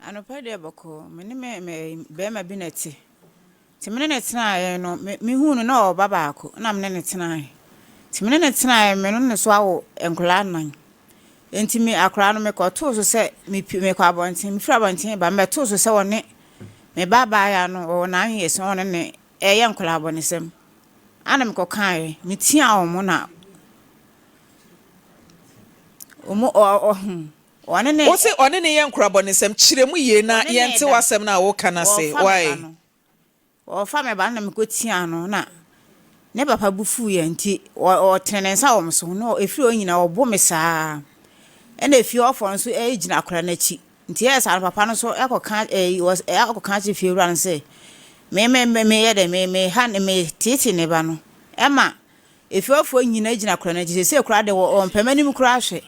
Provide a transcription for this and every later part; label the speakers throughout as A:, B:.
A: Anopa de boko me be ma bi neti ti me ne tena no me hu no na oba baako na me ne tena ti me ne tena me no ne so awo enkola nan enti me akora no me ko to so se me ko abonten me fira abonten ba me to so se woni me baba ya no o na ahwe so woni ne eye enkola abonesem ana me ko kan me tia o mo na o mo one ne
B: wo se one ne ye nkora abonesem kiremu ye na ye nte wasem na wo kana se why
A: o fa me ba na me ko tia no na ne papa bufu ye nti o tenensa wo mso no efiri onyina obo me saa ena efi ofo nso ejina akora na chi nti yes papa no so ekoka ekoka chi fi ewura nse me ye de me ha me titi ne ba no ema efi ofo nyina ejina akora na chi se ekura de wo mpamanim kura ahwe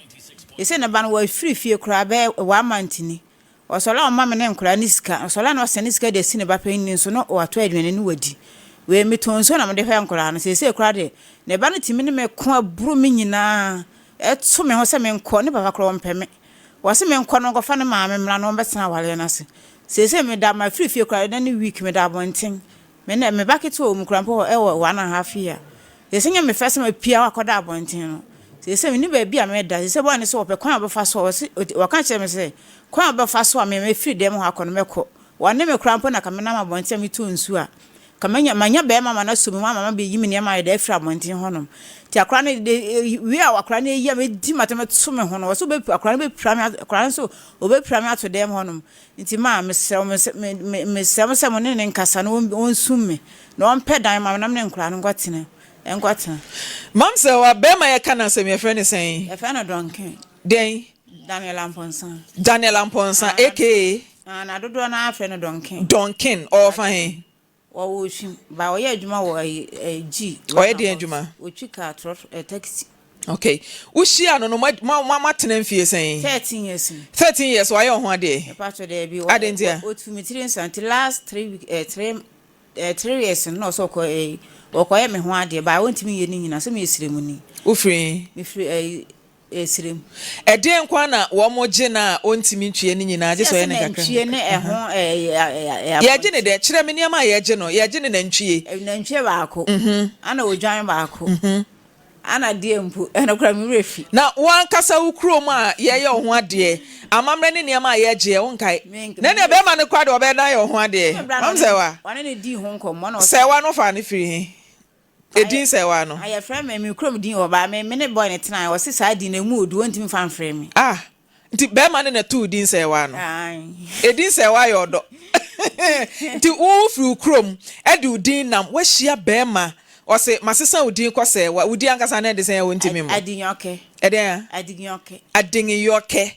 A: ese ne ba no wa firi fie kura be wa mantini osola o ma me ne nkura ni sika osola na osene sika de si ne ba pa ni so no o ato aduane ni wadi we mitonso na me de hwe nkura no se ekura de ne ba no timi ne me ko aburu me nyina eto me ho se me nko ne papa kro mpeme wo se me nko no go fa ne maame mra no betena wale na se me da ma free fie kura na ni week me da abonten me na me bakete o mu kura mpo e 1.5 year se nya me fese ma pia wakoda abonten no se me ni ba bia me da se bo ne se wo pe kwan obefa so wo kan che me se kwan obefa so me free dem ho akono meko wo ne me kura mpo na kamena ma abonten me to nsu a kamanya manya be mama na so me mama be yimi ne ma da free abonten honom ti akra ne we a akra ne ya me di matema to me hono so be akra ne be prame akra so obe prame ato dem honom nti ma me se mo ne nkasa no onsum me na on pedan ma na me nkra no ngwatene enkwatena
B: mam se wa be ma ye kana se me friend sen
A: e fa na donken
B: den
A: Daniel Amponsa
B: aka
A: na dodo na afa no
B: donken o fa he
A: wo shim ba wo ye adwuma wo G
B: o ye de adwuma
A: wo twika taxi
B: okay wo shia no ma tena mfie sen
A: 13 years
B: 13 years wa ye ho ade
A: e pa to de bi
B: adentia
A: o tu mitri until last 3 week 3 years no so ko wo ye me ho ade ba won timi ye ni nyina so me esiremu ni
B: wo free
A: me free esirem
B: eden kwa na wo mo je na ontimi ntwe ni nyina je so ye ne kakra
A: ntwe ne ho
B: ye je ne de kire me niam a ye je no ye je ne
A: nantwe baako ana odwan baako ana die mpu ena kura mi refi
B: na wan kasa ukrom a ye ye ho ade amamre ne niam a ye je won kai na ne be ma ne kwa de obe na ye ho ade am se wa
A: wane ne di ho nkomo na
B: se wa no fa ne firi edin se wa no
A: aye frame me krom din oba me ne boy ne tena wo se sa di na mu odu wontimi fan frame
B: nti be ma ne na tu din se wa no edin se wa yo do nti wo firi krom e di udin nam wa hia be ma o se masesa udin ko se wa udi ankasa na de se wontimi mo
A: adinyoke
B: eden adinyoke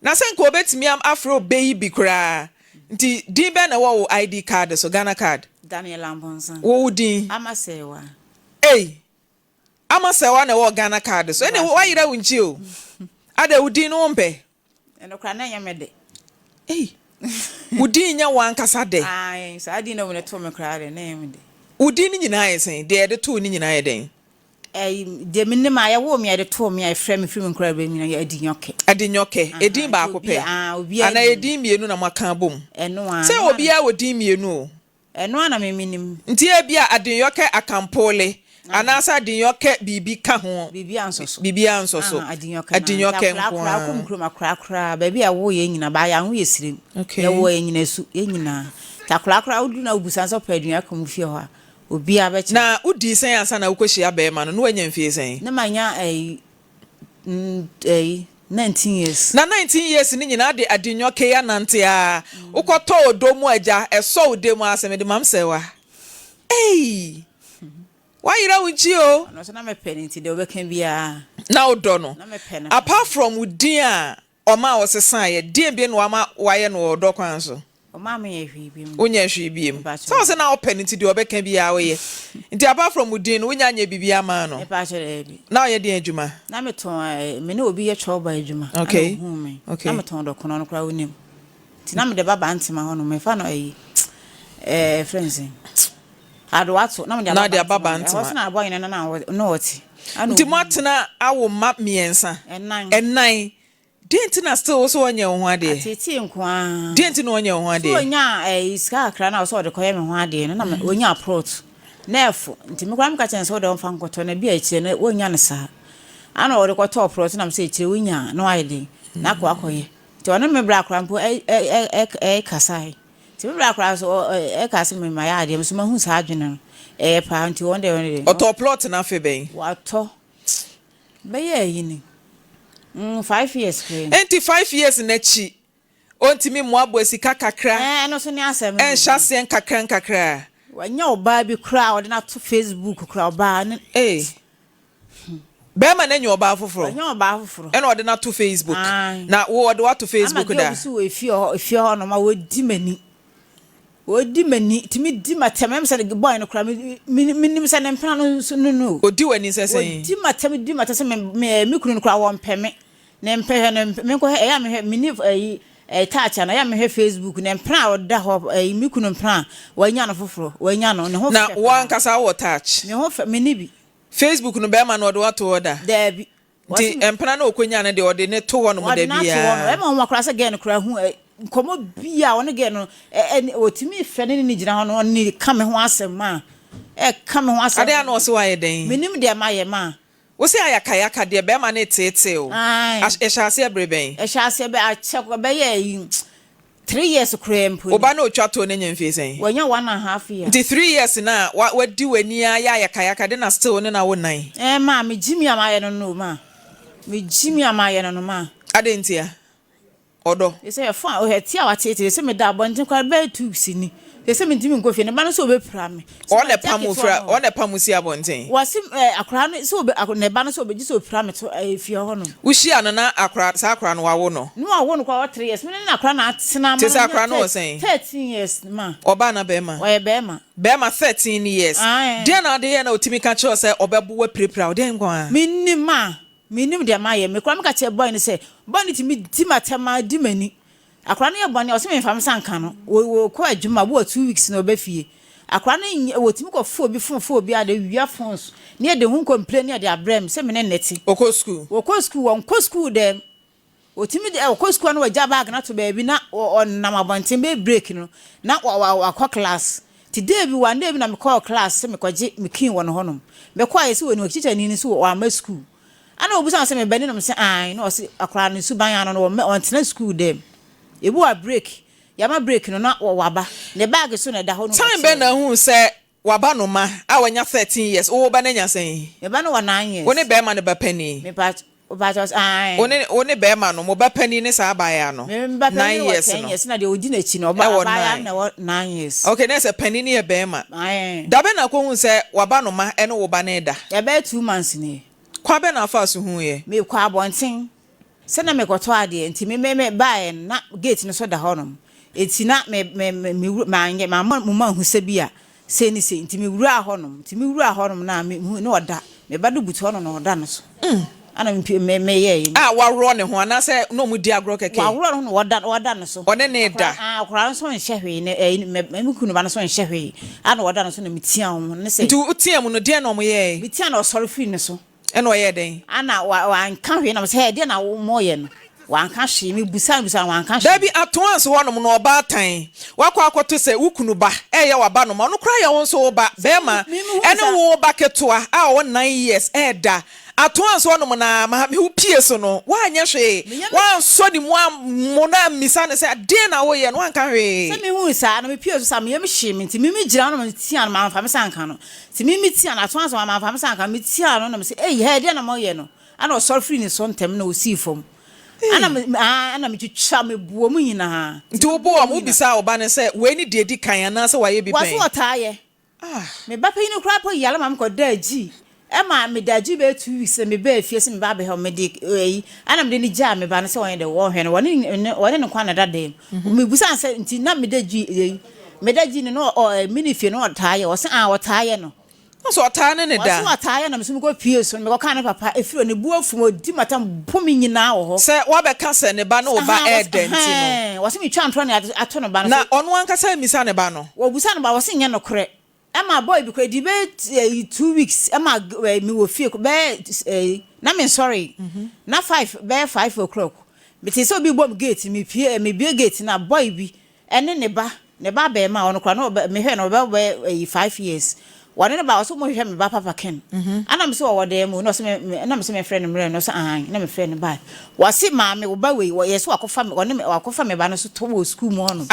B: na se nko obetimi am afro beyi bi kura nti din be na wo ID card so Ghana card
A: Daniel Amponsa
B: wo udin
A: amasewa
B: na wo Ghana card so ene wa yira wunchi o ada udin no mpe
A: eno kra na nyamede
B: udin nya wankasa de
A: so adi na wona to me kra de na nyamede
B: udin nyina yesen de de to ni nyina yeden
A: de minne ma ya wo me de to me afre me firi me kra be nyina ya
B: adinyoke edin ba akopɛ ana edin mienu na maka bom
A: eno a
B: se obi a wodin mienu o
A: eno ana me minim
B: nti e bia adinyoke akampole anasa adinyoke bibi ka ho
A: bibi ansoso
B: adinyoke
A: nkwa kumkrum akra ba bia wo ye nyina ba ya ho ye sirem ya wo ye nyina su ye nyina takra udu na ubusanso pa adinyoke mu fie ho obi a be
B: na udi sen ansa na ukohia be ma no wanya mfie sen
A: na manya 19 years
B: na 19 years ni nyina de adinyoke ya nante a ukoto odomu aja eso odemu aseme de mamsewa why ira unchi o
A: no so na me penity de obeka bia
B: na odo no
A: na me pen
B: apart from udin a oma osesan ye din bi no ama waye no odo kwan so
A: oma me ye hwi bi
B: onya hwi bi so se na penity de obeka bia wo ye nti apart from udin no onya nya bibia ma no
A: e pa chere bi
B: na ye din adwuma
A: na me ton me ne obi ye choba adwuma
B: okay
A: na me ton do kono no kra wonim ti na me de baba ntima ho no me fa no friends adwato na me de
B: baba ntima
A: ho na boy na no woti
B: nti matena awo map miensa enan Didn't na still also on your one day.
A: Titi nkwa.
B: Didn't know on your one day.
A: Onya iska akra na so de koye me ho ade no na onya approach. Nerf nti me kwa mka chense wo de onfa nkoto na bia ekire na onya ne sa. Ana wo de koto approach na me se ekire onya na wa de. Na kwa akoye. Nti ono me bra kra mpo kasai. Nti me bra kra so kase me ma ya ade me so ma hu sa adwene no. Pa nti one day.
B: Oto plot na fe ben.
A: Wato. Be ye yini. 5 years kre.
B: Enti 5 years na chi. Ontimi mo abo sika kakra.
A: No so ni asem.
B: Hyase kakra.
A: Wanya oba bi kra o de na to Facebook kra oba ne.
B: Bema na nyo oba foforo.
A: Wanya oba foforo.
B: E na o de na to Facebook. Na wo de wa to Facebook da.
A: Ama so efie ho no ma wo di mani. Odi mani timi di matem se the boy no kra minim se ne mpana no so no
B: odi wani se sen
A: di matem se me kunu no kra wo mpeme ne mpehwe ne me ko ya me mini touch na ya me Facebook ne mpana oda ho me kunu mpana wanya no foforo wanya no ne ho
B: na wan kasa wo touch
A: ne ho mini bi
B: Facebook no be ma no do wato oda
A: da bi
B: di mpana na okonya ne de ode ne to ho no mo da bia
A: e ma ho kra se ge no kra hu komo bia wona ge no otimi fene ni gina ho no ni kame ho asema kame ho asema
B: ade ana o se wa ye den
A: minim de ma ye ma
B: wo se ayaka de be ma ne tete o hyase ebreben
A: hyase be a check be ye 3 years krempo
B: oba na otwa to ne nyamfie sen
A: wanya 1.5 years
B: the 3 years na wadi wani ayaka de na still ne na wo nan
A: ma me jimi amaye no ma me jimi amaye no ma
B: ade ntia odo
A: say fa o heti a watete say me da abonten kwa be 2 weeks ni say me ntimi nkofie ne ba no so obepra me
B: o ne pamusi abonten
A: wasi akra no so ne ba no so obeji so opra me to efie ho no
B: wushi ano na akra sa akra no wawo no
A: wawo no kwa 3 years me na akra na atena ma
B: tesa akra no sen
A: 13 years ma
B: oba na bema
A: oye bema
B: 13 years dia na de na otimi ka cho say obebo wa prepra o de ngwa
A: minim de ma ye me kwa me ka che boy ni say boy ni ti mi di matema di mani akra no ye boy ni o se me fam sanka no wo ko adwuma wo 2 weeks na obefie akra no wo timi ko fo obi ade wia phones ne de hu complain ne de abrem se me ne neti
B: oko school
A: won ko school dem o timi de ko school no waja bag na to baby na on na mabonten be break no na akwa class ti day bi one day bi na me call class se me kwaje me kin won honom me kwa ye se woni okicha ni so o ama school ana obusa se me bani no se ai no se akra no su ban ano no on tena school dem ebu a break yama break no na waba ne bag so na da ho no
B: time be na hu se waba no ma a wanya 13 years o ba na nya sen
A: me ba no 9 years
B: woni be ma ne ba pani
A: me pa just ai
B: woni be ma no mo ba pani ne sa ba ya no 9 years no
A: 10 years na de oji na chi no ba ya na 9 years
B: okay na se pani ne be ma
A: ai
B: da be na ko hu se waba no ma ene wo ba ne da
A: ya be 2 months ni
B: kwa be na fa so hu ye
A: me kwa abonten se na me koto ade nti me bae na gate no so da honom eti na me ma hu se bia se ni se nti me wura honom na me no oda me ba do butu hono no oda no so ana me ye
B: wawro ne ho ana se no mu di agro keke
A: wawro no oda no so
B: one ne da
A: akora so nhehwe ne me kunu ba no so nhehwe ana oda no so na metia ho ne se
B: nti utia mu no de na mo ye
A: metia na osoro fi ne so
B: eno ye den
A: ana wa nka hwe na se de na wo moye no wa nka hwe me busa wa nka hwe
B: da bi atoans wonom no oba atan wakwa akoto se ukunu ba eye waba no ma no kra ya won so oba be ma ene wo ba ketoa a wo 9 years da atoans wonom na ma me hu pie so no wa anya hwe wa so di mo na misa ne se de na wo ye no anka hwe
A: se me hu sa na me pie so sa me hye me nti me gira no me tia no ma fa me sanka no ti me tia na atoans ma fa me sanka me tia no na me se he de na mo ye no ana o sorry free ni so ntem na o si fom ana me twitwa me buo mu nyina
B: nti wo bo am ubisa oba ne se we ni de di kan na se wa ye bi pen
A: waso otaaye me ba pe ni kra po yale ma me ko daji ma me daji be 2 weeks me ba afie se me ba be he me de ana me de ni ja me ba ne se won de wo hwe no woni ne kwa na dada me busa se nti na me daji ni no mini fie no otaaye wo se otaaye no
B: so otane ne da
A: so otaaye na me so me ko pie so me ko kan ne papa efiro ne bu afum odi matam pomi nyina wo ho
B: se wa be ka se ne ba no ba edenti no
A: wo se me twa ntro ne ato no ba no
B: na ono anka se misa ne ba no
A: wo busa no ba wo se nye no kore ma boy bi ko di be 2 weeks ma me wo fie ko be na me sorry na 5 o'clock Biti so bi bom gate me bie gate na boy bi ene ne ba be ma ono kra no me hwe no be 5 years. One ne ba so mo hwe me ba papa ken. Ana me so wo de mu no so me na me so me friend mre no so na me friend ba. Wo se maame wo ba we wo yeso akofa me one akofa me ba no so to wo school mo no.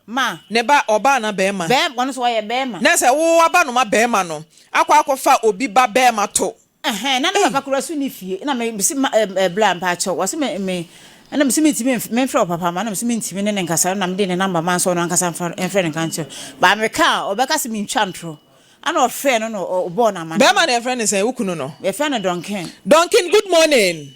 A: Ma
B: ne ba oba na be ma.
A: Be ono so ye be ma.
B: Na se wo aba no ma be ma no. Akofa obi ba be ma to.
A: Na ne papa kura so ni fie na me si bla mpa cho wo se me ana me simi me frɛ papa ma na me simi ntimi ne nkasa na me de ne number man so no nkasa mfrɛ ne kanche ba me ka obeka se mi ntwa ntro ana ofrɛ no obo na ma
B: be ma na friend say wukunu no
A: be friend Donkin
B: good morning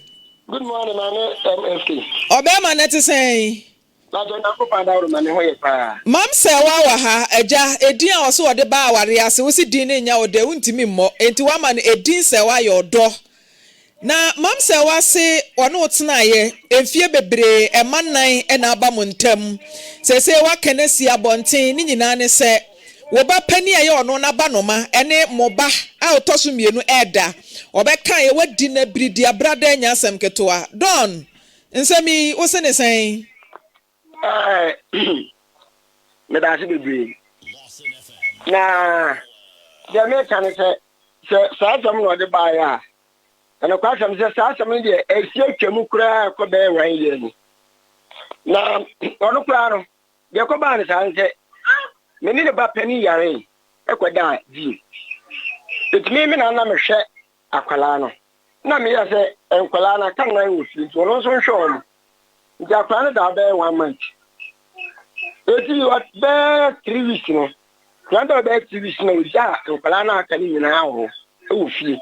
C: Mane MFK
B: obe ma na te say
C: na jo na ko pa da ro mane ho ye pa
B: mam se wa ha agya edin a wo so wo de ba aware ase wo si din ne nya wo de wuntimi mmɔ enti wa ma no edin se wa ye odo na mam se wa se ono otena ye emfie bebre emanan e na aba montam se wa kenesi abonten ni nyina ne se wo ba pani aye ono na ba no ma ene moba a otoso mienu eda obeka ye wadi na bridi abrada nya asem ketoa don nsemi wo se ne sen
C: me da se bebre na de me kan se sa no de ba ya ana kwa sam se sa sam de esie twemu kura ko be wan ye ni na ono kura no de ko ba ni sa nse me ni ba pani yare e ko da ji etimi me na me hwe akwala no na me ya se enkwala na kan na wufi to no so hwe no ja kwa na da be 1 month eti what be 3 weeks no kwanda be 3 weeks no ja enkwala na aka ni nyina awo e wufi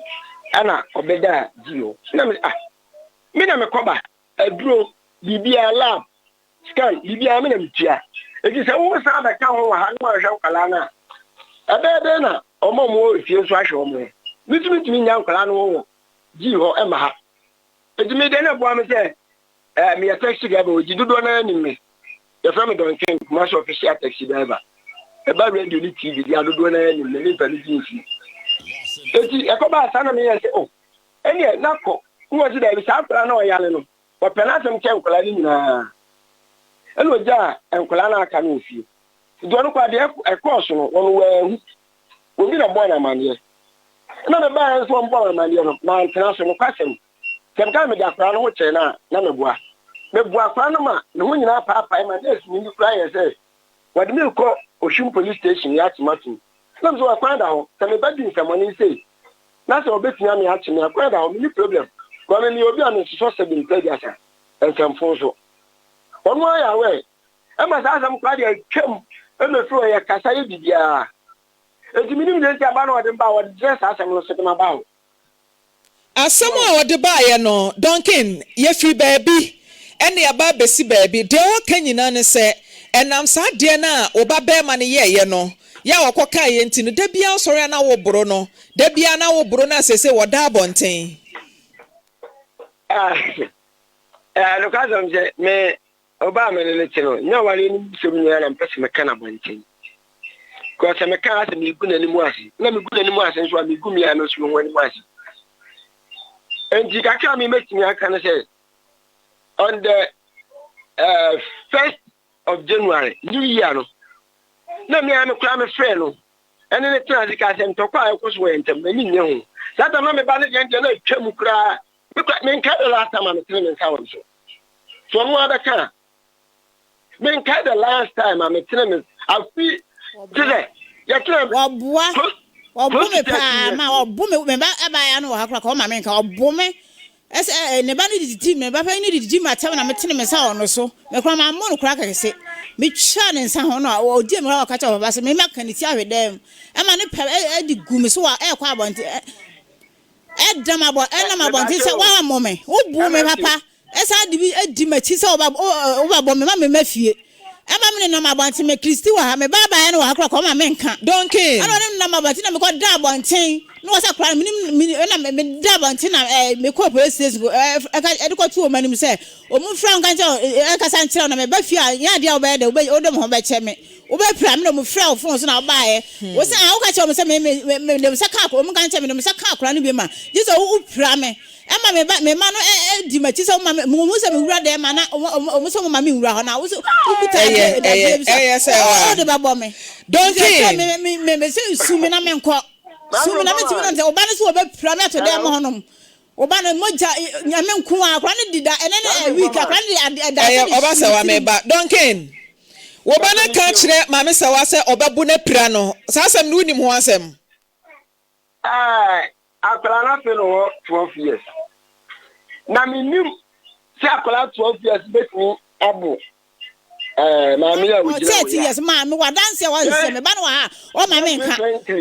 C: ana obeda jio na me na me koba aduro bibia lab scan bibia me na metua eti se wo sa da ka ho ha no hwe kala na ebe na omomo efie so ahwe omo mitumi nya kala no wo ji ho e ma ha eti me de na bo am se me ya taxi driver oji dudo na ni me ya from Donkin commercial official taxi driver e ba radio ni TV dia dudo na ni me ni pa ni ji eti ekoba sana me yese eni nako wo ji da bi sa pra na o yale no o penasem ke nkola ni nyina eno ja nkola na aka no fie do no kwa de ekoso no won wa obi na boy na manie na me ba so boy na manie no na international no kwasem kem ka me da pra no ho che na me bua kwa no ma ne ho nyina pa ma na esini ni kra yese wadi me ko Oshun police station ya timatu na so akwanda ho se me badi nsamoni sei na so obetia me achi me akwanda ho ni problem ko me ni obi an so se bin tadi asa ensamfo so onu aya we e ma sa asam kwa de twem e me fro ya kasa ye bibia eti minim de ntia ba na wode ba wode dress asam no se ma ba ho
B: asam a wode ba ye no Donkin ye free baby ene aba besi baby de wo kanyina ne se enam sa de na oba be ma ne ye no ya wakoka ye ntinu da bia sori na wo boro no da bia na wo boro na sese woda abonten
C: lokazam je me oba me ne chino nya wale ni so mi na mpese me kana bonten ko se me kana se mi guna ni mu asi na mi guna ni mu asi so mi gumi ya no so woni mu asi enji ka ka mi metimi aka na se on the 1st of January new year no na me am kura me frɛ no ene ne transi ka se ntokwa akoso we ntem ni nye ho sata na me ba ne je na twam kura me nka the last time am tene nka won so no ada ka me nka the last time am tene afi tene ya tene
A: obo me pa ma obo me ba aba ya no ha kura ka o ma me nka obo me ne ba ne didi me ba pa ne didi ma tem na me tene me sa ono so me kura ma mo no kura ka se me twa ne nsa ho no o die me ra ka cha baba se me maka ne ti ahwedem e ma ne pa e di gu me so wa e kwa abonte e dam abonte se wa mo me wo bu me papa e sa di ma chi se o ba bo me ma me mafie e ma me ne na abonte me Kristi wa ha me baba ya no wa kra ko ma me nka
B: Donkin
A: ano ne na abonte na me ko da abonte no wasa kra me na me da abonte na me ko police station e de ko tu o manim se o mu fra nka nche e ka san kire na me ba fie ya dia o ba da o dem ho ba che me o ba pra me na mu fra o phone so na o ba e wo se a wo ka che o me se me dem se ka ko o mu ka nche me dem se ka kra no bi ma je so o pra me Emma me man di machi so ma mu se me wura de ma na o so ma me wura ho na wo so ukuta
B: say
A: de ba bo me
B: donkey
A: me se sumi na me nko sumi na me timi na oba ne so oba pira na to de mo honom oba na moja nyame nko akwa ne dida ene week akwa ne da
B: oba se wa me ba donkey oba na ka kire ma me se wa se oba bu ne pira no sa asem ne unim ho asem
C: akwaraa na fe no 12 years na minim si akwaraa 12 years betimi abo maame ya wujira
A: 30 years maame wa dance wa se me ba no ha o maame nka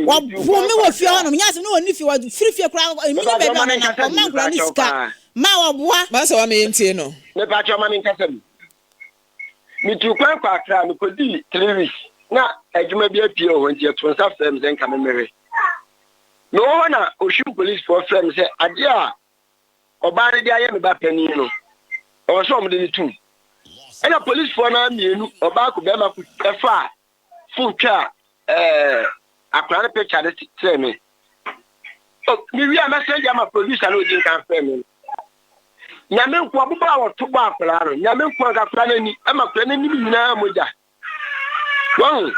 A: wa bu me wo fie hono nya se no oni fie wa firi fie kura mi ne be ba na ko man kura ni sika ma wa boa
B: ma se wa me ntie no
C: me pa cho maame nka sem mi tu kwa akra mi ko di 3 weeks na adwuma bi apie o ntie to nsa fam zen ka me mere no na oshu police for friend say ade a obare dia ye me ba pani no o so mo de ni tu ena police for na mienu oba ko be ma ku efa funka akra picture de say me o mi wi a message am producer no din kan fe me nyame nko aboba wo to ba akra no nyame nko akra na ni ama akra na ni nyina moja won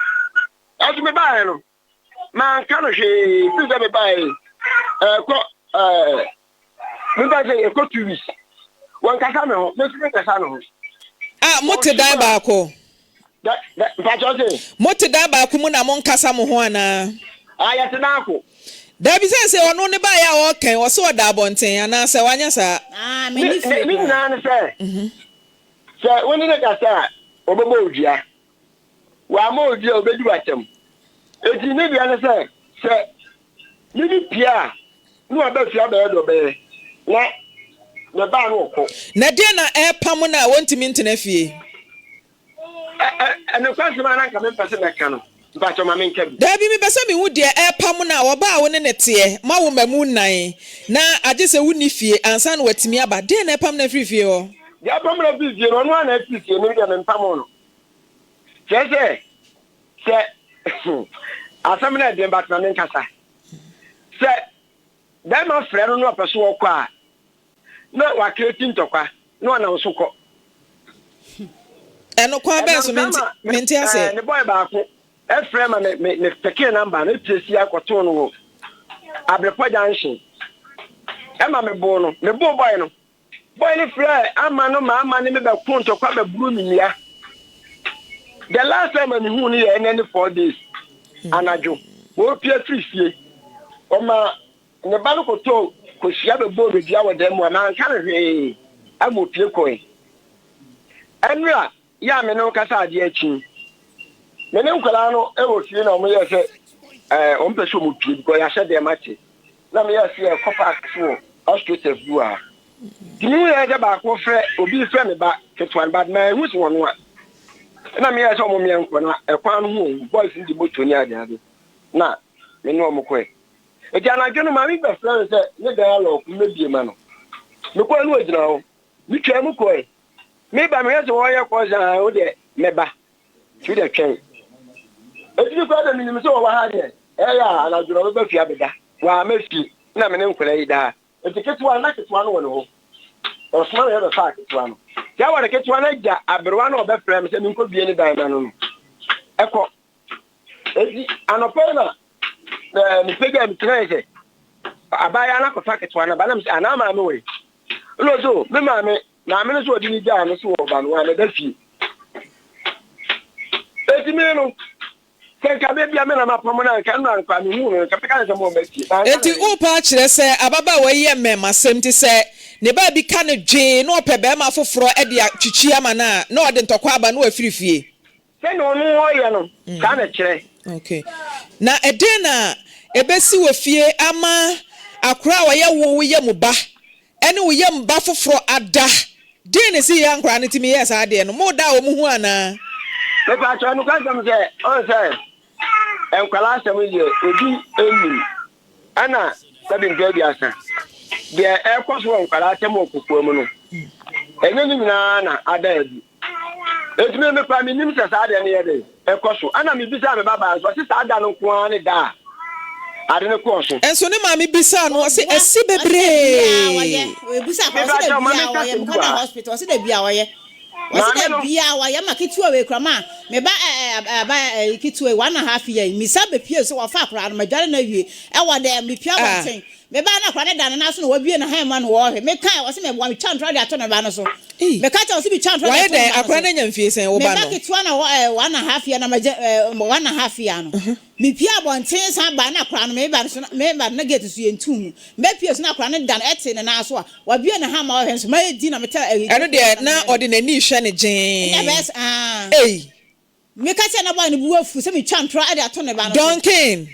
C: azu me ba no man kan je plus de bail ko me ba je ko tuis wan kasa me ho me fi kasa no
B: mote dan ba ko
C: da ba jo se
B: mote dan ba ko mu na mon kasa mo ho ana
C: ya te na ko
B: da bi se ono ne ba ya o kan o so da bonten ana se wanya sa
A: me ni fi
C: mi na ne se se woni ne kasa obebo odua wa ma odua obedu atem eti ne bia ne se ni pia no abafia ba do be na ba no ko
B: na de na pam na wontimi ntena fie
C: ene kwasema na nka me pese na ka no ba cho ma me nka bi
B: da bi mi pese mi wu de pam na wo ba wo ne nete ma wo mamu nan na age se wuni fie ansa na watimi aba de na pam na fie ho
C: ya pam na fie no no na fie no de me pam no se asam na de ba na me nkasa se da ma frɛ no no apeso wo kwa na wa create ntokwa no na usoko
B: eno kwa be so menti ase
C: ne boy ba ko e frɛ ma me peke number na tresi akoto no abrepo junction e ma me bo no me bo boy no boy ni frɛ ama no ma ama ni me be ko ntokwa be buru mi nia the last time me hu ni e any 4 days anajo wo pia trifie o ma ne ba no ko to ko sia be bo be dia wo dem wa na nka ne amopie koi enra ya me no kasa ade achi me ne nkwala no e wo fie na mo ye se o mpeso mo pie ko ya hye de mache na me ye se kopa so hospital bua dinu ye de ba ko frɛ obi frɛ me ba ketwan bad na hu so wono a na me ye se mo me nko na ekwan no hu boys ndi moto ni ade ade na me no mo koi e jana genu ma mi be frɛ se ne da lo ku mebie ma no me ko anu agina ho mi twa mu koi me ba me ye se wo ye ko za o de me ba tu de twen e ti ko da mi mi se wo ha de ya ala juro be fi abeda wa ma fi na me ne nkwala yi da e ti ketwa na ketwa no wo no o sma ye be fa ketwa no ya wa de ketwa na ja aberwa na obe frɛ me se mi ko bie ni dan ma no e ko e di anopo na mi pega mi trese abaya na ko fa ketwa na ba na mi ana ma me we no so me ma me na me so di ni ja no so ba no na da fi e ti me no ka be bia me na ma pamo na ka no anka me hu no ka peka na mo ba fi
B: enti upa kire se ababa wa ye mema semti se ne ba bi ka ne dwe no pe be ma foforo e de twitwi ama na o de ntokwa aba no afirifie
C: se no no o ye no ka na kire
B: okay na eden na ebesi wo fie ama akra wa ye wo ye mu ba ene wo ye mba foforo ada den si ya nkra ne timi yes ade no mo da wo mu hu ana
C: me pa cho no ka sam se on se enkwala asem ye obi enu ana sabi ngai biasa de ekwaso enkwala atem okukuo mu no enye ni na ada edi etime me pa minim se sa ade ne ye de ekwaso ana mi bisa me baba so se sa ada no ko ani da ade ne course
B: enso ne maame bisa no se esi bebre
A: we bisa ko se da bia woye me kwa hospital se da bia woye wasi da bia woye ma kitu we kura ma me ba kitu we 1.5 year mi sa be pie so wa fa kura no madware na wie e wo da me pia wanten me ba na kura ne da na so no wa bie na han ma no wo he me kai wasi me bo me twa ntro de ato ne ba no so me ka cha wasi bi twa ntro de ato
B: why da akura na nyamfie sen wo ba no
A: me ba kitu na 1.5 year na 1.5 year no me pia bonten san ba na kura no me ba na get so yentum me pie so na kura ne da na ete ne na so a wa bie na han ma wo he so ma di na me ta
B: eno de na ordinary hwe ne gen
A: me ka cha na ba ne bu afu se me twa ntro ade ato ne ba no
B: Duncan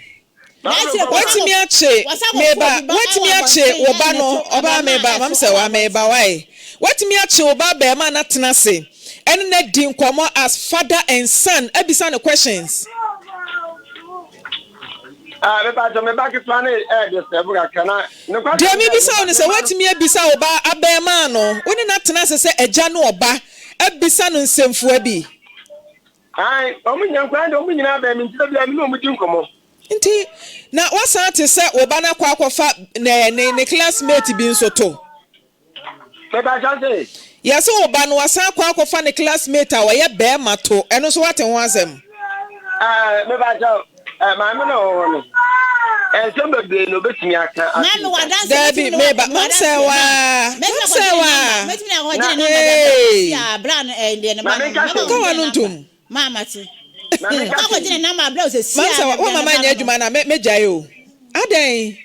B: watimi ache meba watimi ache oba no oba meba mam se wa meba why watimi ache oba be ma na tena se ene na di nkomo as father and son abisa no questions
C: me ba ki plan this ebuga kana no kwa
B: de me bisa no se watimi abisa oba abema no woni na tena se eja no oba abisa no nsemfu abi
C: ai omunya kwa ndo omunyina ba mi ntira bia mi no mu di nkomo
B: nti na wasan te se oba na kwa akwafa ne classmate bi nso to
C: me ba chance
B: yes oba no wasan kwa akwafa ne classmate a woye be ma to eno so wate ho asem
C: me ba cha ma me no sembe be no betimi aka
A: na me wadan
B: Debbie me ba mamsewa
A: metimi na wajine na ya bran de ne ma
B: ko wanu ntum
A: mama ti ka wajine na ma bra o se sia
B: mamsewa wo mama nya adwuma na mejae o aden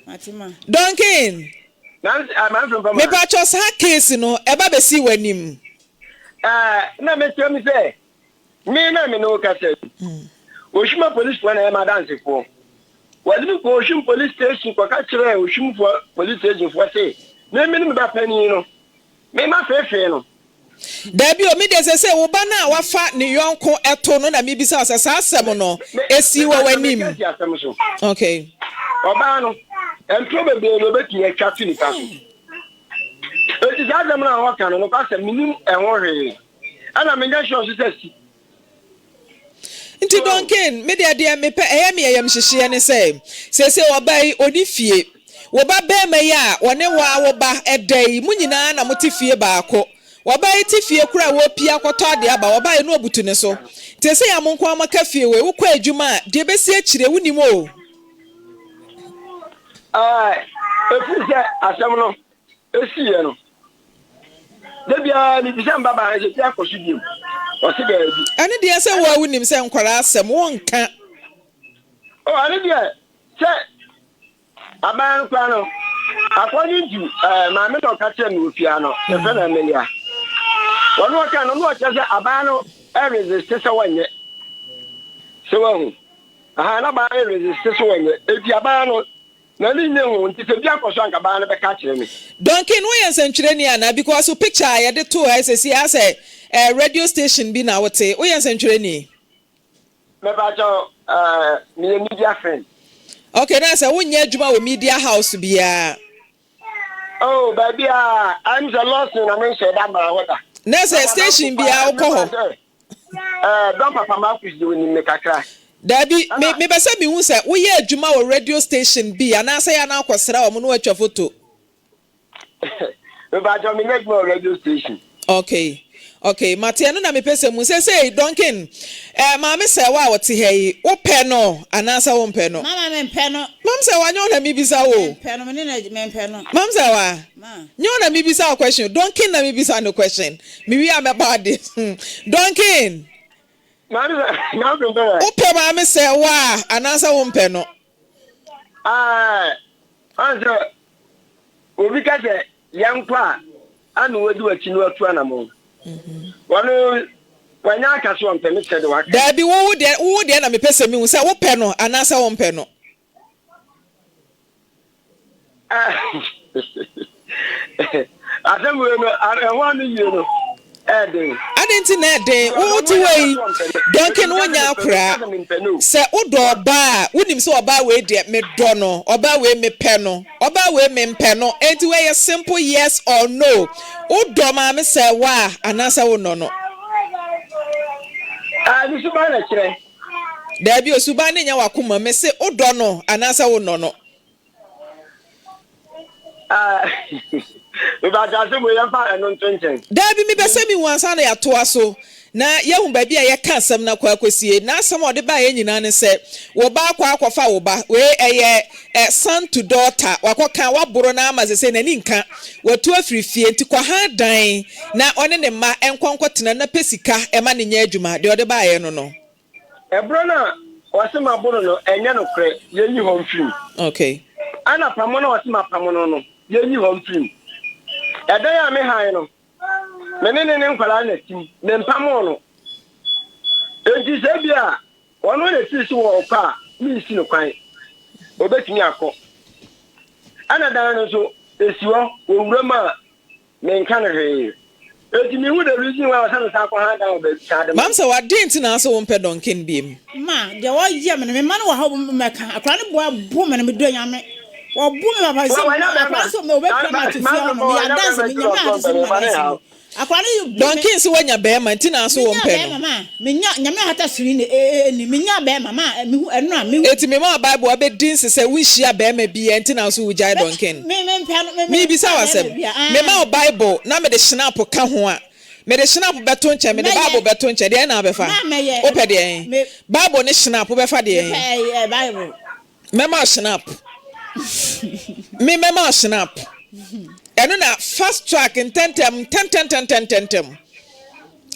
A: matima
B: Duncan
C: Maame Frimpomaa
B: me ba cho sa case no e ba be si wanim
C: na me tell me say me na me no ka say Oshima police one na ma dance for wadi ko Oshim police station ko ka kire Oshim for police station for say me ba pani no me ma fefe no
B: Debbie o mi de se wo ba na wafa ne yonko eto no na mi bisa o se sa asem no esi wo wanim okay
C: oba no entro be no beti atwa tu ni ka so eti za dem na wa kan no ka se minim enwo hwe ana me ga sure so si
B: nti Duncan me de me pe me yam hyehye ne se obai oni fie wo ba be me ya wone wa wo ba edai mu nyina na mote fie baako wo ba ti fie kura wo pia kwoto ade aba wo ba no obutu ne so te se ya monko amaka fie we wo kwa adwuma de be si akire wunim o
C: efu se asem no esiye no debia ni bisa mbaba je tia kosudim o se ga bi
B: ani de se wo awunim se nkwara asem wonka
C: o ani de se aban kwa no according to Maame to ka che no ofia no se fe na melia wono ka no no che se aban no resist se wanye se wo aha na ba resist se wanye efi aban no na ni nyehu nti se bia koso anka ba na be ka kire me
B: Duncan wo yense ntwere ni ana because o picture ya de to SSC as radio station bi na wote wo yense ntwere ni
C: me ba cho me media friend
B: okay na say wo nya adwuma wo media house bia
C: oh baby I'm the Lawson I mean say that ma wada
B: na say station bia wo ko ho
C: don papa ma kuzi woni me kakra
B: Dabi me be say me hu say wo ye adwuma wo radio station bi ana say ya na akosra wo no atwa photo
C: me ba jo me nya adwuma radio station
B: okay Mate no na me pese mu say Duncan maame say wa wote he wo pe no ana say wo pe no
A: mama me pe no
B: mam say wa nyo na me bisa wo
A: pe no me na me pe no
B: mam say wa nyo na me bisa question Duncan na me bisa no question me wi am about this Duncan
C: na do be
B: wo pe maame say wa ana say wo pe no
C: anzo obi ka se yankwa anu wadu achi no atu anamo wanu wanya akaso on permit said wa
B: Dabi wo de na me pese mi hu say wo pe no ana say wo pe no
C: Adam we no one you know
B: adenti na eden wo ti wei Duncan wonya akra se wodo oba wonim se oba we de me do no oba we me pe no oba we me mpe no enti we simple yes or no wodo ma me se wa anasa wo no no
C: this man na kire
B: Da bi osuba ne nya wakoma me se odo no anasa wo no no.
C: Ba ja se mo ya fa eno ntwenchen.
B: Da bi mi bese mi wansa na ya to aso. Na yehu ba bia ye ka asem na kwa akosie na asem ode ba ye nyina ne se wo ba akwa akwafa wo ba we eye son to daughter wakoka waboro na amaze se nani nka watu afirifie nti kwa ha dan na one ne ma enkonkotena na pesika ema ne nya adwuma de ode ba ye no no
C: Ebro na wasema boro no enye no kre ye yi hom film.
B: Okay.
C: Ana pamo na wasema pamo no ye yi hom film. Edan ya me han no menene ne nkwala na tim ne mpamo no enti se bia wono le ti si wo pa mi si no kwan obetimi akọ ana dan no so esiwo wo wurama me nka no he enti mi hu the reason why wasan sa akọ ha dan obetimi
B: mam se wa dent na so wo mpe donken biem
A: ma de wo ye me ma no wa ha meka akra ne bo me ne me do nyame wo bu me baba se akra so me obetimi ma to fia no me ya dance me nyame a so me akwani
B: donkin se wanya be ma ntina so wo mpe no
A: menya nyame hata siri ne ni menya be mama mehu eno a mehu
B: eti me ma bible abedin se we hia be ma bi ntina so wujai donkin me bi sa wasem me ma bible na me de snap ka ho a me de snap beto nche me de bible beto nche de na befa ope de bible ne snap befa de
A: bible
B: me ma snap me ma snap eno na fast track in tentem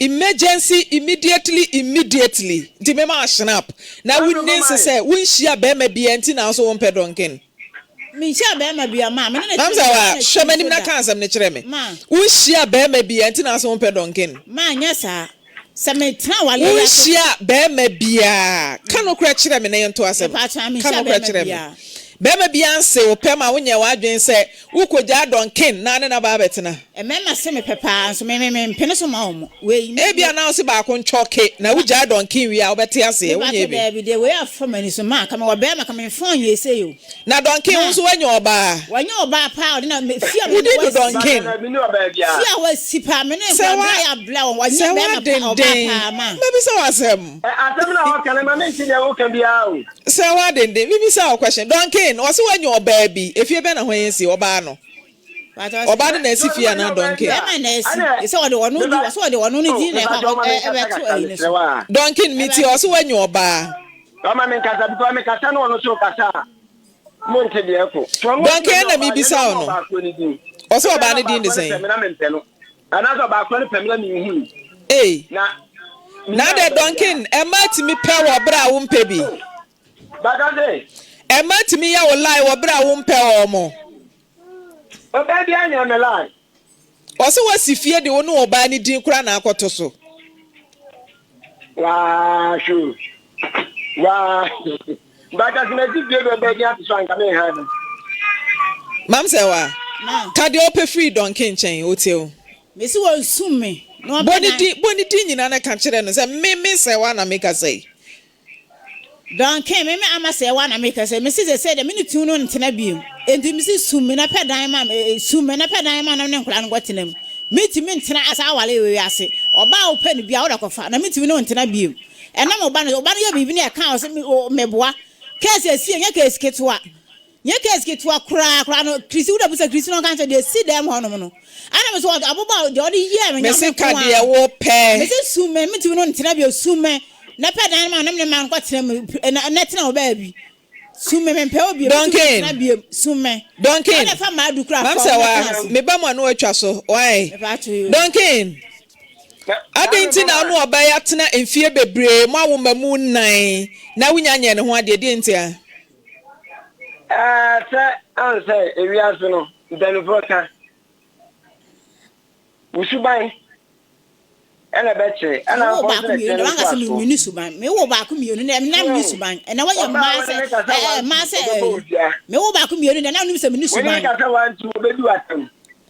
B: emergency immediately di me ma snap na we nin se we hia be ma bi enti na so won pedonken
A: me hia be ma bi ma me na
B: namza wa hwemanim na kansam ne kire me we hia be ma bi enti na so won pedonken
A: ma nya sa se me tra wale
B: we hia be ma bia kanu kura kire me na yento asem kanu kura kire me Bema bianse opema wonye wadwen se ukogya donkin na ne na ba betena
A: mema se me pepa so me mpene so ma omo we
B: bia na so ba ko nchoke na wogya donkin wi a obete ase wonye
A: bi de we afamani so ma kama wabema kama fon ye se yo
B: na donkin so wanya oba
A: pa odi na fia
B: me do donkin
A: fia wa sipa me ne kwa ya bla wanya bema pa ma
B: maybe so asem
C: na wa kana ma me nti ya wo kan bia o
B: se wa dende maybe so question donkin wase wanyo oba bi efie be na hwan si oba no oba na esifia na donkin
A: ema na esi se wode wono di wase wode wono ni di na ebeto ayi so
B: donkin miti wase wanyo oba
C: kama me kasa bi me kasa no no so kasa mo nte de eko
B: donkin na mi bisa no wase oba ne di ndi sen
C: ana so ba ko ni pemela mi hu
B: na de donkin ema ti mi pe wo bra wo mpe bi
C: bagade
B: Emma timi ya wo lie wo bra wo mpe omo.
C: Oba bi anya me lie.
B: Oso wasifie de wo no oba ni din kura na akoto so.
C: Wa shu. Wa bagade na di be nya so anka me ha.
B: Mam se wa. Ka de ope free donkin chen hotel.
A: Me si wo sum me. No
B: boni di nyina na ka kire no se me se wa na make say.
A: Don came me ama say one America say me say the minute you no ntena biem enti me sum me na pedan ma sum me na pedan ma na ne nkura no gotenam meti me ntena asa wale we ase oba wo pa ni bia wo da kofa na meti me no ntena biem enam oba no ya bibi ne ka o se meboa case asi nya case ketwa kura no krisi wo da busa krisi no kan say dey see them hono no ana me so aboba de odi ye me nya
B: me ka de wo pe
A: me sum me meti me no ntena biem sum me na pedan ma ne man kwatena na tena oba bi sume me pe obi na bi sume
B: donkin
A: na fa ma du kra
B: fa wa me ba mo na atwa so why donkin adenti na no oba ya tena emfie bebre mo awo mamu nan na wunya nye ne ho ade de ntia
C: say ewiaso no danu voka usuban ana beche ana
A: ba ku mi no anga se mi ni suban me wo ba ku mi no na mi suban na wa ya ma se me wo ba ku mi no na mi se mi ni suban
C: we ka ta wan tu obedu atem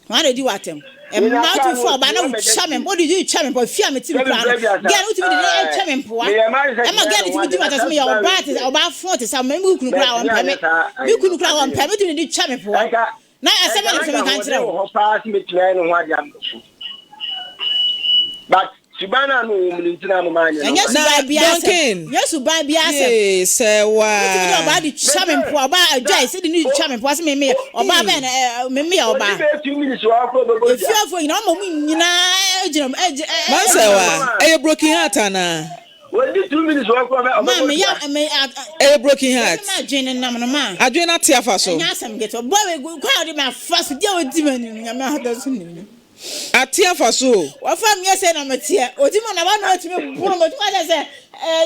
A: wan di watem e ma tu fo ba na u chamen body you chamen po fia me ti mi kra get u ti mi de chamen po e ma get ti mi ti ma ta se me ya o ba fo te sa me mi kunu kra won pe me kunu kra won pe me ti mi di chamen po na asema na se me kan kire
C: wo pass me try no ho ade am but Subana no Mintina Mamma.
A: And yes,
B: Duncan.
A: Yes, by Bias.
B: Say what?
A: About the charming poor about Jay said the new charming was me or Baban, me or Ba.
C: 2 minutes walk over.
A: If you are for no
B: Mansawa, a broken heart, Anna.
C: Well, 2 minutes walk over.
A: Mammy,
B: A broken heart.
A: Jane and Namama.
B: I do not tear for so.
A: Yes, I'm get a boy go crowd in my first deal with demon in your mouth.
B: A tear for so.
A: What from yes, and I'm a tear. Or Timon, I want to be one, but what I say,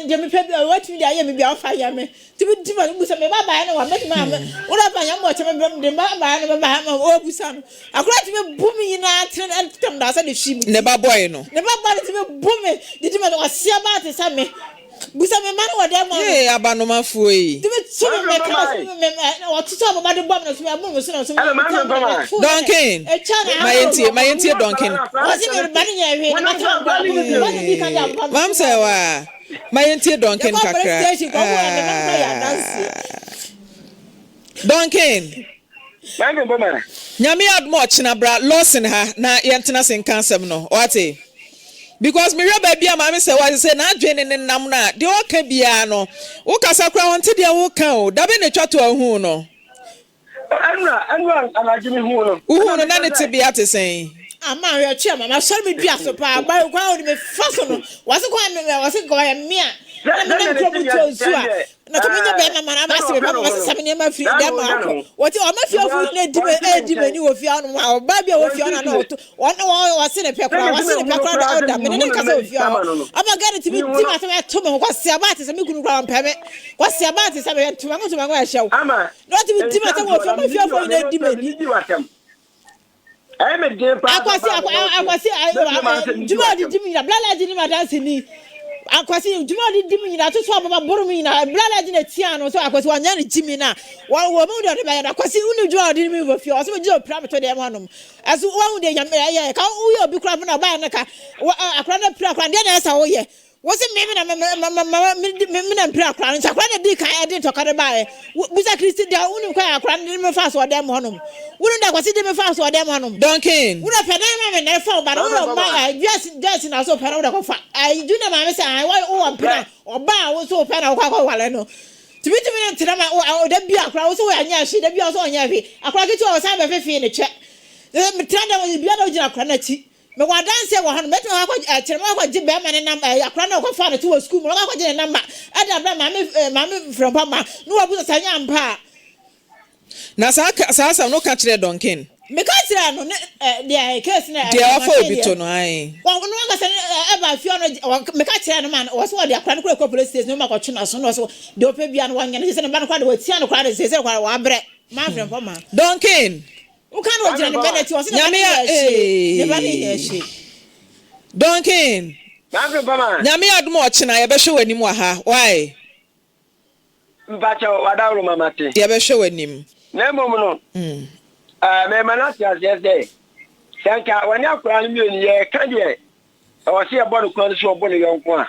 A: Jimmy Pepper, what me, I may be off fire me. To be Timon, who's a baby, I know, I met Mamma. What about your watch? The Mamma, or Busan. I cried to be booming in and come down, said she
B: never boy, no.
A: Never wanted to be booming. The Timon was see about it, Sammy. Busan, man, or them.
B: Hey, Abanoma Fui.
A: To be so many or to talk about the bombers we are moving.
B: Duncan, my auntie Duncan. Mam say my auntie Duncan kakra. Duncan. Nyame admoch na bra Lawson ha na yentena sen kansem no. Wate? Because me reba bia ma me say na adwene ne nam na de o ka bia no wo kasa kra wonte de wo ka o da be ne twato ahu no
C: anwa anagimi hu no
B: uhu no na ne te bia te sen
A: ama we chia mama so me bia so pa ba kwa o me fa so no wase kwa me wase kwa ya mia na me nko buto so a na to me be na mara ba se be ba se me ma free dem akọ wote o ma fi ofu na di me ni wo fi anu ma ba bia wo fi anu na wo wase ne pekra da order me ne ka se wo fi anu ama ga ne ti bi ti ma se me to me kwase aba te se me kunu kwa mpa me kwase aba te se me to ma ya hyew
C: ama
A: no ti bi ti ma se wo fi ma fi ofu na di me ni akwasi juma di dimi na blala di ma dance ni akwasi juma di dimi na to so baba boru mi na blala di na tia no so akwasi wanya ni dimi na wo mu de ba ya akwasi unu juma di mi wo fi o so je opra to de manom aso wo de nyam ya ka wo ye obi kura na ba na ka akra na pra akra de na esa wo ye wo se me na pra akra na akra na di kan e de to ka de ba e buza kristi da unu kwa akra de me fa so de manom wouldn't that was it me fast or them on
B: Duncan.
A: Would have had never fall, but I just in also panel of I do not say I want pen or bar was so pen or no. To be to them, or that be a crowd so and yes, she be also on Yavi. I crack it to our time of in the check. Then me tell them with the Biano Granati. Me wa dance wa han meto ha ko chema ko jibe ma ne number akra na ko fa na to school mo ko je number ada bra Maame Frimpomaa no wa bu sanya ampa
B: na sa no ka kire Duncan
A: me ka kire no de case na
B: de afọ obi to no ai
A: no ka se e ba fi ono me ka kire no man wo so de akra no ko police station no ma ko twe na so no so de opa bia no wanya ne se ne ba no kwa de wa tia no kwa de se kwa wa bre Maame Frimpomaa
B: Duncan
A: who can watch the benefit was
B: Duncan Nyame admo ochina ye be hwe wanim wa ha why
C: mpacha wadawro mamate
B: ye be hwe wanim
C: na mom no me manasi asese sanka wani akura ni mi ye ka de o se e bodo kwan so obo ne yonko a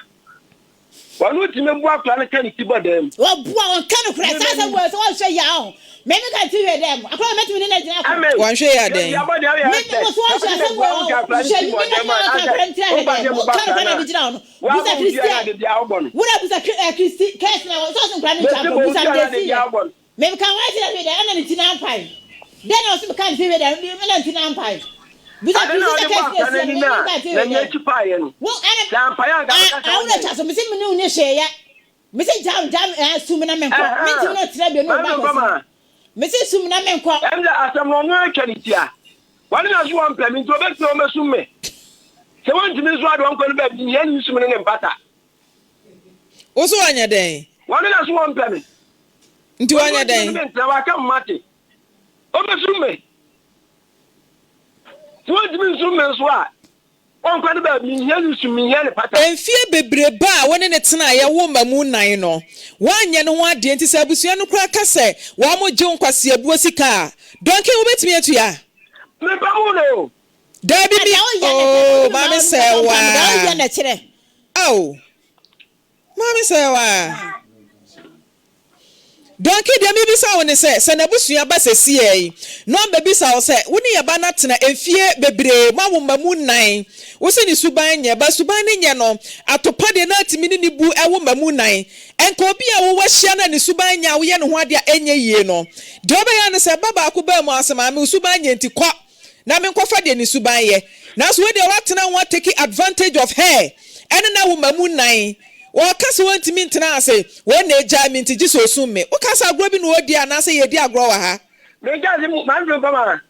C: wanu ti me bu akura ne kan ti bodam
A: wo bu won kan kura sasa wo so wo hwe ya o me me ka ti we dem akura me ti me na jina akura
B: wan hwe ya den
A: me wo so wo hwe so wo buza Christi case na so so kura ni chapo buza ndesi me ka wa ti na we dem ana ni ti na ampai den o so me kan ti we dem me na ti na ampai buza Christi case
C: na ni ti pa ye no
A: wo ana
C: ampai anga
A: ka wo na chaso me se me ni hwe ya me se jam su me na me ko me ti no tira bi no ba ko me se su me na me ko
C: em da asam no no kanitia wani na so wan pemi to be to me su me se won ti me so ado ko no ba bi ye ni su me ne mbata
B: wo so anya den
C: wani na so wan pemi
B: nti wanya den
C: me ntra wa ka mate o be su me so won ti me su me so a on ko no ba bi ye ni su me ye ne pata
B: enfie bebreba a woni ne tena ye wo mamu nan no wanya no ho ade nti se abusua no kura ka se wa mo je nkwase abuo sika Duncan wo betimi atu ya
C: me ba mu no
B: Dabi bi oh Maame sewa
A: ya na kire
B: oh Maame sewa Donkey de mi bisa woni se na busua ba sesi yi no ba bisa wo se woni ye ba na tena efie bebre ma wo mamu nan wo se ni suban nye ba suban ne nye no atopa de na atimi ni bu ewo mamu nan enka obi a wo wahia na ni suban nya wo ye ne ho ade enye yie no de oba ya ne se baba ko ba mu asema me suban nye nti kwa na me nkofa de ni suban ye na so we de wa tena wo take advantage of her ene na wo mamu nan wakasi wanti mintena ase we na eja minti ji so summe wakasa agro bi no odi anase ye di agro wa ha
C: me gazi Maame Frimpomaa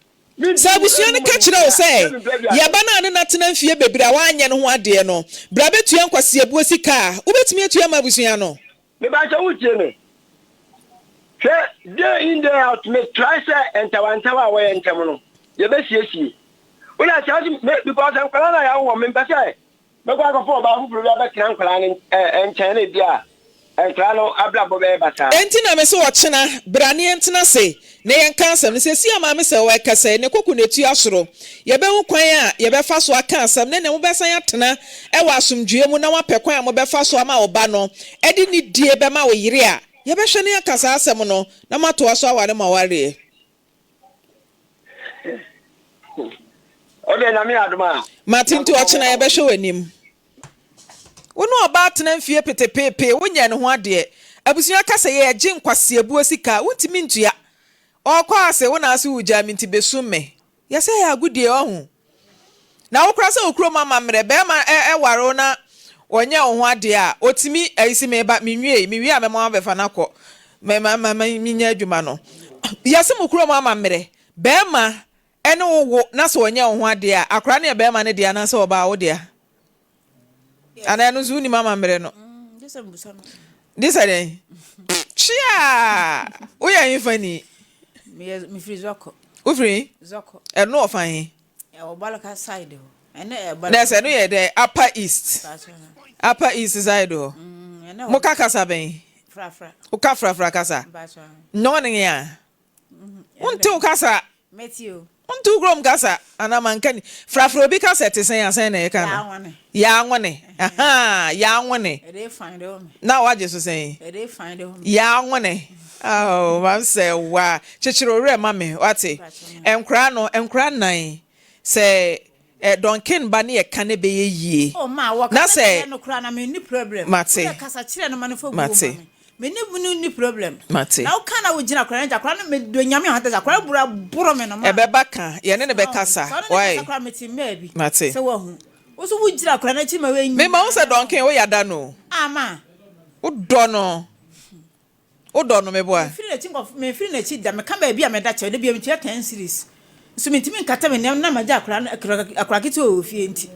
B: sabusuya ne ka kire o se ye ba na ne natena mfie bebira wa anye ne ho ade no bra betua nkwase abuo sika ubetumi etua mabusuya no
C: me ba cha wutie me day in day out me try say entawa we entem no ye be siesie una cha because am kala na ya wo me pese me kwa ko fo ba fu pro ba kran kala ne enchen ne dia enkra no ablabo be bata
B: enti na me se wo chena brane entena se ne yen kansam ne se si ama me se wo kasa ne koku ne tu asoro ye be hu kwan a ye be fa so aka asam ne mo be san atena e wa asomdue mu na wa pekwan a mo be fa so ama oba no e di ni die be ma wo yire a ye be hwe ne akasa asam no na mato aso aware ma ware
C: ode na me aduma
B: Martin to ochena ye be hwe wanim wono oba atena mfie petepepe wonya ne ho ade abusua kasa ye agye nkwase abuo sika wontimi ntua okwa ase wona ase wuja minti besumme yese ya agudie ohun na wokra se okro mama mre be ma waro na onye ho ade a otimi ayisi me ba miwie a mema befa na kọ mama minya adwuma no yese mokro mama mre be ma ene wo na so onye ho ade a akra na be ma ne de na se oba wo de a ana no zuni mama mre no disa den chia oya infani
A: me free zoko
B: ufri
A: zoko
B: no ofan
A: e obalaka side ho ene e
B: na se no ye the upper east side ho mo kasa ben
A: fra
B: o ka fra kasa no ne ya untu kasa
A: metio
B: untu grom kasa ana mankani fra obi kasa tesen asen na ye kana ya nwone aha ya nwone
A: e dey find home
B: na waje so sen
A: e dey find home
B: ya nwone oh man say wa chichiro re mame wate enkra nan say donkin ba ne ye kane be yie
A: oh ma wo
B: na say
A: no kra na me ni problem
B: mate
A: kasa kire no manefo bu
B: mate
A: me ni problem
B: mate
A: na wo kana wo gina kra nja kra no me do nyame hata kra buro me no ma
B: beba kan ye ne be kasa why
A: kra me ti ma bi
B: mate
A: se wo hu wo so wo gina kra na chi ma we nyi
B: me ma wo say donkin wo yada no
A: ama
B: wo do no me boa
A: me feel na chi da me kama bi a me da che de bi me 10 series so me timi nkata me na ma ja akra kiti o fie nti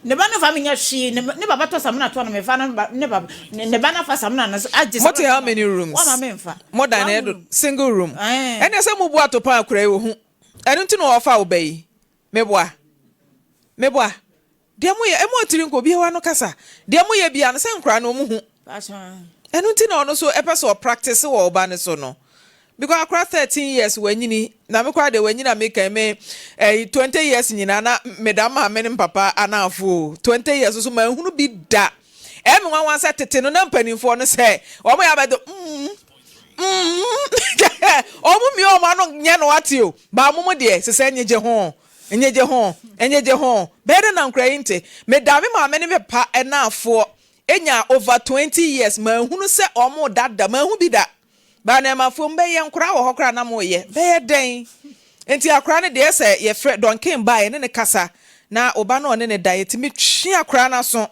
A: ne ba no fa me nya hwe ne baba to samna to no me fa ne baba ne ba na fa samna na age
B: what how many rooms
A: wa ma me mfa
B: more than single room and say mo boa to pa akra wo hu enu nti no ofa obai me boa de mo ye emo tiri nko bi wa no kasa de mo ye bia no se nkra no mu hu enu nti na ono so epeso practice wo oba ne so no because across 13 years wanyini na me kwa de wanyina make me 20 years nyina na madam ha me papa anafo 20 years so ma hunu bi da e me wan sa tete no na mpanimfo no se o mo ya bedo o mu mi o ma no nya no ate o ba mo de se se nyeje ho better na nkra inte madam ma me ne pa enafo enya over 20 years ma hunu se o mo dada ma hu bi da ba na ma fo mbe ye nkra wo hokra na mo ye be ye den enti akra ne de se ye fre donkin ba ye ne kasa na oba na one ne da ye timi twi akra na so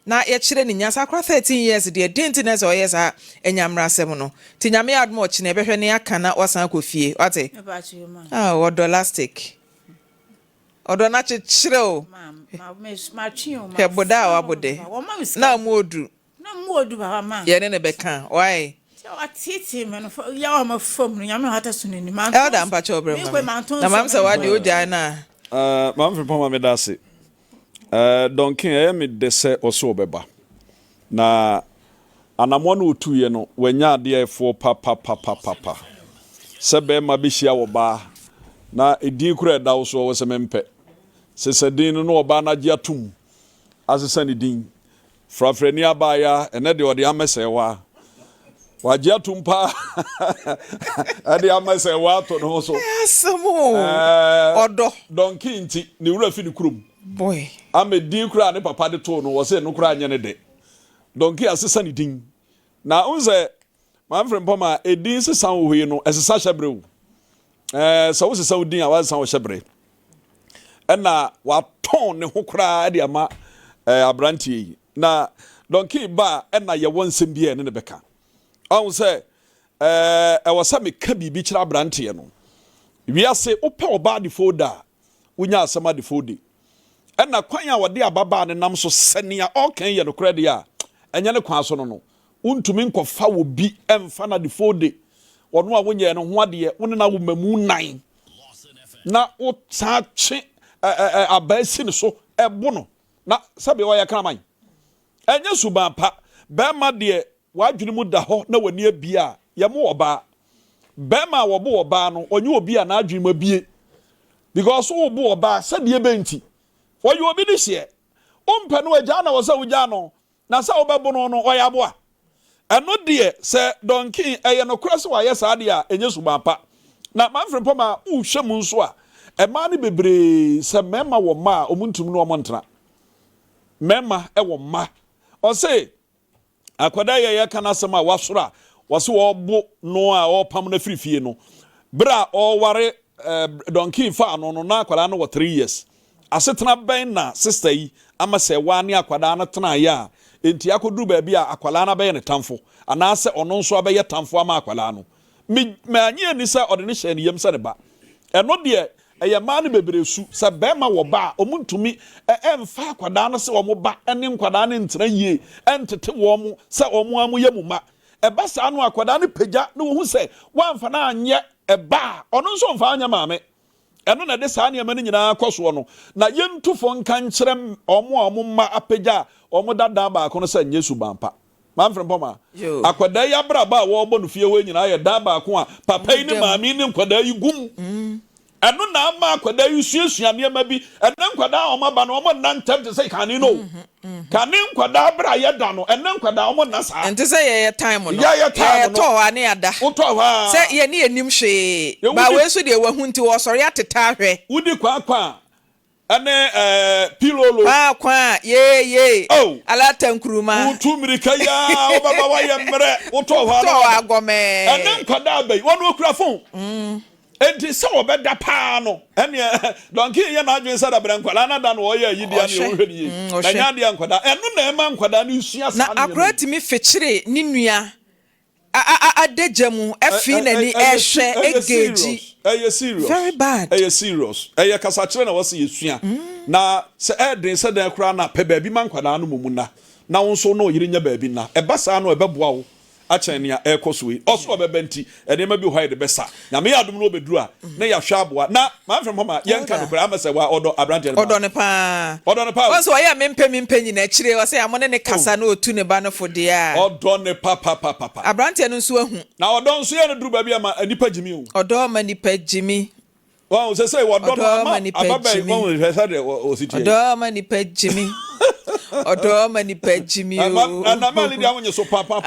B: na ye kire ne nyasa akra 13 years de denti na se o ye sa enyamra sem no ti nyame admo o kine behwe ne aka na wasan kofie wate odolastic odo na kire o
A: ma twi o ma
B: ke boda o abode na mu odu
A: ba ma
B: ye ne beka why
A: atiti me no ya ma fom no nyame hata sunini ma
B: elda mpacho obrema na mam se wade oja na
D: Maame Frimpomaa me dase donkin me de se oso obeba na anamo no otuye no wanya ade efo papa se be ma be hia wo ba na edi kura da wo so wo se mempe se din no oba na gye atum asesa ni din frafrani abaya ene de ode amesewa wagye atumpa ade amase wato no so
B: asemo odo
D: donkey nti ne wura fi ne kurom
B: boy
D: amedi kura ne papa de to no wo se no kura anye ne de donkey asesa ne din na unze Maame Frimpomaa edin sesa wo hwe no esesa hyebre wo so wo sesa wo din a wa sesa wo hyebre na waton ne ho kura de ama abrantie na donkey ba na ye wonsem bia ne beka on say was me ka bibi kira abrantie no wiase ope oba de folder unya asema de folder na kwan a wode ababa ne nam so senia okan ye no krede a enya ne kwan so no untumi nkofa wo bi emfa na de folder wono a wonye no ho ade wone na wo mamu nan na o tache abasi ne so ebo no na sabe wo ya kraman enya suban pa be ma de wadwene mu da ho na wani abia ye mo oba be ma wo bo oba no onye obi a na adwene mu abie because wo bo oba sade benti wo ye obi de hye ompe no agya na wo sa wugya no na sa wo bebo no oya boa eno de se donkey eye no kura se wa ye sa de a enye suban pa na Maame Frimpomaa u hwemu nso a ema ne bebre se mema wo ma omuntum no omontena mema wo ma o say akwada ye kana sema wasora wase wo bo no a o pam na firifie no bra o ware donkey fa no na akwada no 3 years asetena ben na sister yi ama se wane akwada na tena ya enti akoduru ba bia akwala na be ne tamfo ana se ono nso abe ye tamfo ama akwala no me anye ni se ode ne hye ne yem se ne ba eno de eye ma ne bebresu se be ma wo ba omuntumi emfa akwada no se wo mo ba ene nkwada ne ntena yie entete wo mo se wo mo amu yemu ma eba sa no akwada ne pagya ne wo hu se wamfa na anye eba ono nso mfa anya maame eno na de sa ne ma ne nyina koso no na yentufo nkan kyerem omo ma apagya omo dada ba ko no se nyesu bampa Maame Frimpomaa akwada ya braba wo bo no fie we nyina ye da ba ko a papa ni maame ni nkwada yi gum eno na ama akwada yi suasua ne ma bi eno nkwada omo ba no omo nan tem te say kane no kane nkwada bra ye da no eno nkwada omo na sa
B: ente say ye time no
D: ye time no
B: to ane ada
D: to ha
B: say ye ne enim hwe ba we so de wahu nti wo sori ateta hwe
D: wudi kwa ane pilolo
B: kwa ye
D: oh
B: alatankuruma
D: utumirika ya obaba wa ye mre uto ha
B: to agome
D: ene nkwada bai wonu okura phone enti se obeda pa no ene donkey ye na adwen sa da bra nkwala na da no oye yidia ne ohwe ni na nya de nkwada eno na ema nkwada ne usua sa
B: na akurati mi fechire ni nua adejemu efi na ni ehwe egeji
D: serious
B: very bad
D: serious kasa kire na wose yesua na se edin se dan kura na pe baabi man nkwada no mumuna na wonso no yiri nya baabi na eba sa no ebeboa wo achenia ekosoi oso obebenti enema bi hoide besa na me adum no obeduru a na ya hwa aboa na Maame Frimpomaa yenka no bra amase wa odo abrante
B: odo ne pa wonso ya mempɛ nyina kire wo se amone ne kasa na otu ne ba no fode a
D: odo ne pa
B: abrante no nso ahu
D: na odo nso ye no duru ba bi ama anipa jimi o
B: odo ma nipa jimi
D: wa se odo ma ababai won hwesa de o sitie
B: odo ma nipa jimi odo ma nipa jimi o
D: na ma lidia wonye so pa
B: my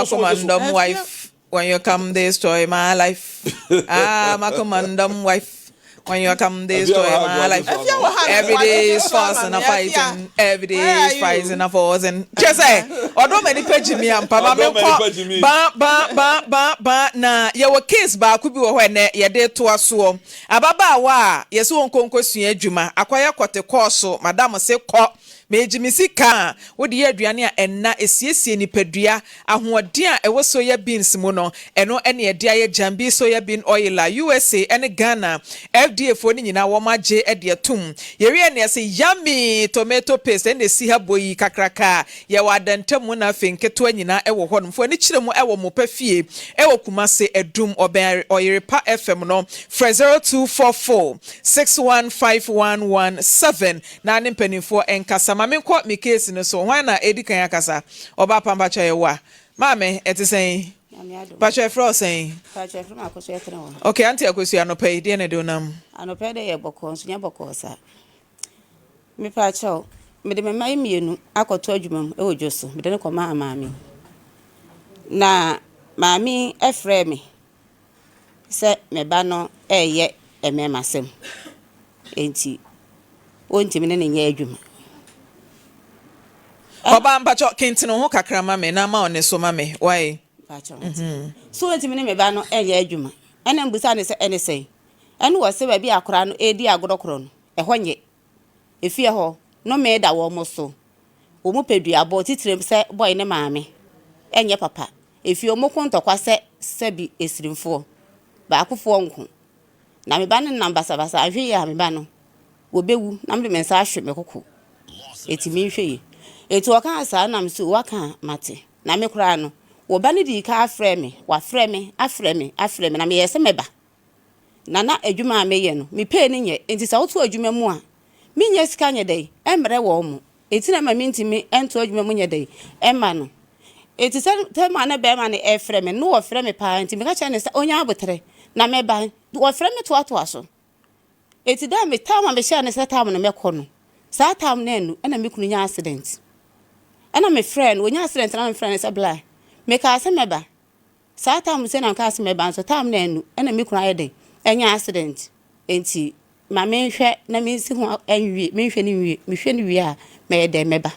B: commandum wife when you come destroy my life my commandum wife when you come destroy my life every day is fast and fighting every day is fighting and forcing just say odo ma nipa jimi ampa ma me ba na ye wo case ba ku bi wo hwe ne ye de to aso ababa wa ye so nkonko sua adwuma akwaya kote course madam se ko mejimisi ka wodi aduane a enna esiesie nipadua ahoɔden a ɛwɔ soya beans mu no ɛno ɛne ɛde ayɛ jambi soya bean oil la USA ɛne Ghana FDA fo ni nyina wɔn agye ɛde atum yɛwie ne ɛse yummy tomato paste ɛne si ha boyi kakraka yɛwɔ adantam na fenketo nyina ɛwɔ hɔ no fo ani kyerɛ mu ɛwɔ mo pafie ɛwɔ Kumase Edum Oyerepa FM no 0244 615117 na ne mpanimfo ɛnkasa Maame ko me case no so why na edi kan akasa oba pamba cha yewa maame etisen pacha fro sen
E: pacha fro makoso yetre wo
B: okay anti akosu anopai de ne do nam
E: anopai de ye boko so nya boko sa me pacha me de me mai mienu akoto adwumam e ojoso me de ne koma maame na Maame efre me se me ba no eye ememasem enti wonti me ne nya adwuma
B: Oba mpacho kentino ho kakra ma me na ma one so ma me why
E: so wonti me ne me ba no eye adwuma ena mbusa ne se ene sei ene wo se ba bi akora no edi agodokoro no ehonye efie ho no me da wo mo so wo mu pedua bo titirem se boy ne maame enye papa efie omo kontokwa se bi esirimfo ba akofo nko na me ba ne namba basa ahwe ya me ba no wo bewu na me mensa ahwe me kokko eti mi hwe eti wo kan asa na me so wo kan mate na me kura no wo ba ne di ka afre me afre me na me yese me ba na adwuma me ye no me pe ne nye enti sa wo to adwuma mu a me nye sika nye dai emre wo mu eti na ma me ntimi ento adwuma mu nye dai emma no eti se te ma na be ma ne efre me no wo fre me pa enti me ka che ne se onya abotre na me ba wo fre me to aso eti da me tam me sha ne se tam no me kɔ no sa tam na enu na me kunu nya accident na me friend wo nya accident na me friend se bla me ka se me ba sa tam se na ka se me ba so tam na enu na me kunu ayede enya accident enti ma me hwɛ na me si ho enwie me hwɛ ni wie a me yede me ba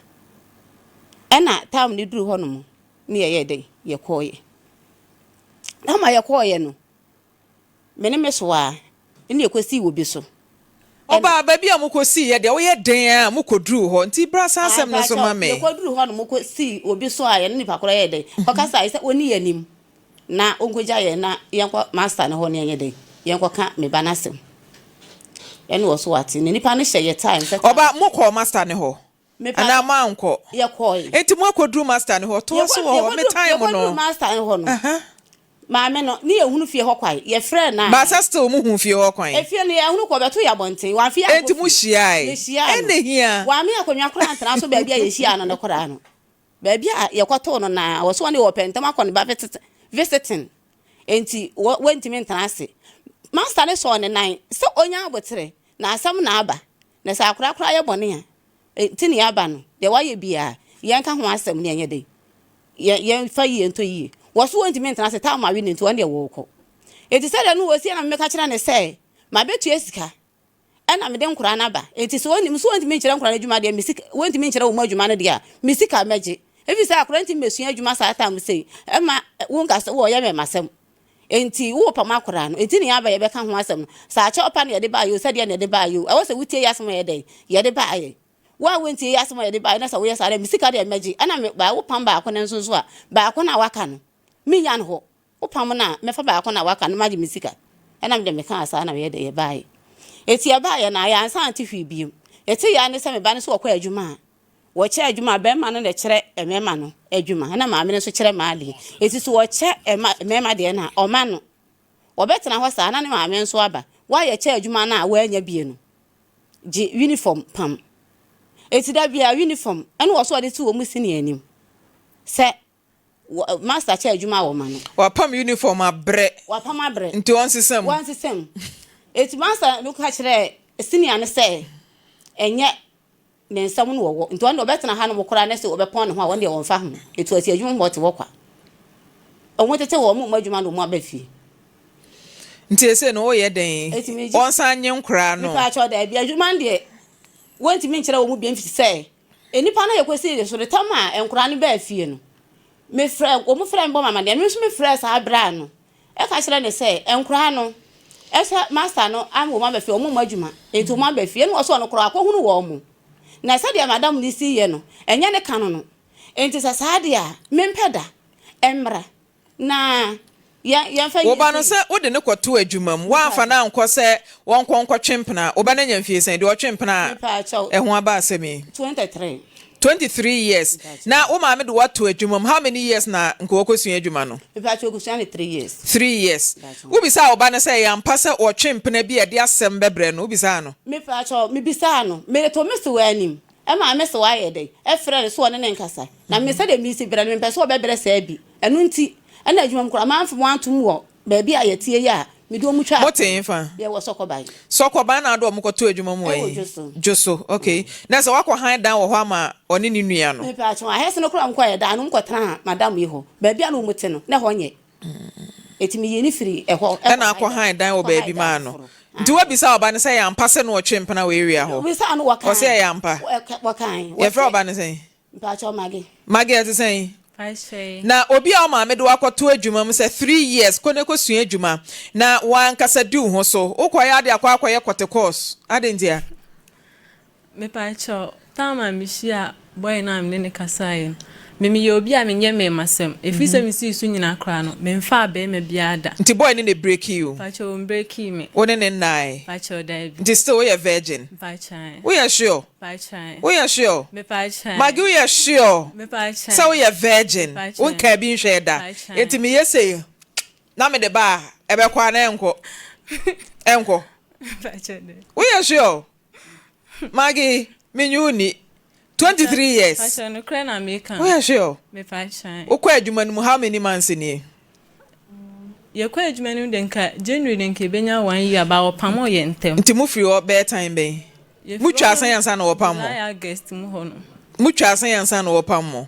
E: na tam ni duru hɔ no mu ni ye de ye kɔye na ma ye kɔye no me ne me so a ni ekosi wo bi so
B: Oba baby amukosi ye de wo ye den a mukoduru ho nti brasa asem no so ma me
E: ye koduru ho no mukosi obi so a ye ne nipa kora ye de okasa ise oni yanim na ongoja ye na yenko master ne ho ne ye de yenko ka me ba nasem ene wo so ati ne nipa ne hye ye time
B: Oba mukọ master ne ho ana ma anko
E: ye koi
B: enti mukoduru master ne ho to so ho me time no
E: master ne ho no maame no ni ehunu fie ho kwai ye frɛ na
B: ba sa still mu hu fie ho kwan
E: efie ne ehunu ko beto ya bonten wa fie
B: enti mu hyiai ene hia
E: wa me akonwa kora antana so ba bia ye hia no ne kora no ba bia ye kwato no na wo so ne wo pentam akɔ ba visiting enti wenti me ntana ase master ne so ne nan se onya abotre na asam na aba na sa akora ye bone a enti ne aba no de wa ye bia ye nka ho asam ne enye de ye fa yi ento yi wasu wonti mentana se ta ma wi ne nti wonde wo ko eti se de no wosi na me ka kira ne se ma betu esika na me de nkura na ba eti so woni so wonti me kira nkura na adwuma de misika wonti me kira wo ma adwuma no de a misika meje efi se akura nti mesu adwuma sa ta mu se ma wo nka se wo ye me masem enti wo pa makura no enti ne aba ye be ka ho asem sa acha opa ne de ba yo se de ne de ba yo e wo se wutie yasem ye de ye de ba ye wa wonti yasem ye de ba na sa wo ye sa de misika de meje na me ba wo pam ba akona nso so a ba akona waka no mi yan ho opam na me fa ba akona waka no maji misika na me de me kan asa na me de ye bae eti ye bae na ya ansa anti hwi biem eti ya ne se me ba ne so kwa adwuma wo che adwuma be ma no de kire emema no adwuma na maame ne so kire maali eti so wo che emema de na o ma no wo betena ho sa na ne maame nso aba wa ye che adwuma na wa anya bie no ji uniform pam eti da bia uniform ene wo so de ti wo mu sini anim se master cha adwuma wo ma no
B: wa pam uniform abre nti won sesam eti master look ha kire senior ne se enye ne nsam no wo nti won obetena ha no mokora ne se obepon ne ho a won de won fa ho eti ati adwuma mo te wo kwa onwo tete wo mu adwuma no mu abafi nti ese no wo ye den won san nye nkura no
E: nipa cha da bia adwuma de wonti mi nkira wo mu bia mfiti se enipa na yekwesi de so de tam a enkura ne ba afie no me frɛ wo mu frɛ mbo mama de me so me frɛ sa abra no e ka kyerɛ ne sɛ enkura no e sɛ master no am wo ma ba fie wo mu adwuma enti wo ma ba fie no wo so no kora akɔhunu wo mu na sɛ de madam ni si ye no enye ne kan no enti sɛ sa de a mempɛda emra na ya fa
B: wo ba no sɛ wo de ne kɔto adwuma mu wa afa na ankɔ sɛ won kɔnkɔ twempena wo ba na nya fie sɛ de wo twempena e ho aba asɛmi 23 years. Na o maame do what to adwuma. How many years na nkoko sua adwuma no?
E: Pepa cho kusua 3 years.
B: 3 years. Wo bisa oba na say ya mpasa o twempena bi e de asem bebre no. Wo bisa no?
E: Me pa cho me bisa no. Me to me so anim. E ma me so aye dey. E frɛ so ne nkasa. Na me se de mi si bra me pɛ so bebre sa bi. Enu nti e na adwuma mkora manfo mo antom wo. Ba bi ayetie ya. Me do mu twa.
B: Moten fa.
E: Ye wo sokoban.
B: Sokoban na do mo kɔto adwuma mu ayi. Joso. Okay. Na se wakɔ han dan wo hɔ ama oni ni nua no.
E: Me pa cho a hese no kora mkɔ ye dan no mkɔtena madam yi hɔ. Ba bi anu mu te no. Na hɔ nye. etimi ye ni firi eho
B: na akọ han dan wo ba bi ma no nti we bisa oba ne say ya mpa se no twempena we area ho
E: bisa no wakan
B: o say ya mpa
E: wakan
B: ye fra oba ne say
E: mpa cho
B: magi ati say
A: Say.
B: na obi a ma me do akọto adwuma mu say 3 years kone ko sua adwuma na wan kasa du ho so ukoya de akwa ye kote course adendia
F: me pa cho tama mi shia boy na me ne kasaye me ye obi a me nye me masem efise mi si su nyina kra no me mfa ba me bia da
B: nti boy ne break you
F: pa cho break me
B: one ne nai
F: pa cho dai
B: nti still we virgin
F: pa chai
B: we are sure
F: pa chai
B: we are sure
F: me pa chai
B: magi we are sure
F: me pa chai
B: so we are virgin won ka bi nhwe da enti me ye say na me de ba ebe kwa na enko
F: pa cho dai
B: we are sure magi menyuni 23 years
F: pa cho no kra na me kan
B: we are sure
F: me pa chai
B: ukwa adwuma no how many months ni
F: ye kwa adwuma no den ka January den ke benya 1 year ba opamo ye ntem
B: nti mu free o be time be mutwa asan yansa na opamo
F: I guest mu ho no
B: mutwa asan yansa na opamo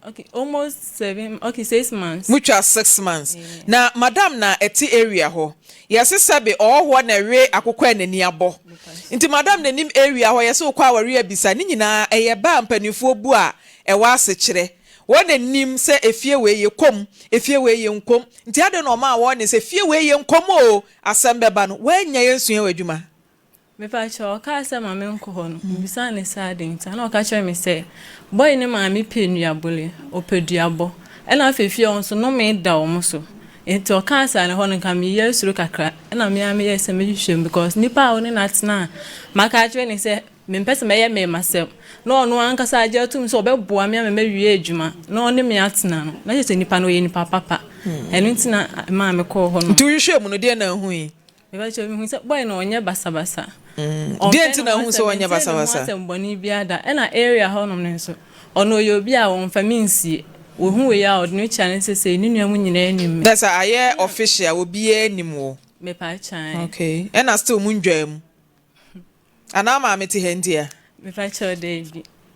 F: okay almost 6 months
B: mutwa 6 months na madam na eti area ho yesi sabe oho na we akokwa anani abo nti madam na nim area ho yesi okwa aware abisa ni nyina eye ba mpanifo bu a ewa asechire wona nim se efie we ye kom efie we ye nkom nti ade no ma wona se efie we ye nkom o asembe ba no wanya yensua wadwuma
F: me pa cho ka se ma me nko ho no bisa ne sa de nta na o ka che me se boy ne ma me penua bole o peduabo e na afefie on so no me da o mo so enti o ka sa ne ho no ka me ye suru kakra e na me ye se me hwehwem because nipa o ne natna maka che ne se me mpese me ye me masem no no anka sa aja tum so obeboa me me wie adwuma no ne me atena no na je se nipa no ye nipa papa eno ntina ma me ko ho no
B: nti hwehwem no de na hu yi
F: me ba che me hu se boy no onye basabasa
B: de ntina hu so onye basabasa
F: se mboni bia da e na area ho no ne so ono ye obi a won faminsie wo hu we ya odno chane se ni nua mu nyina anim
B: that's aye official obi anim wo
F: me pa chan
B: okay and I still munjam ana ma meti hendia
F: me pa cho dey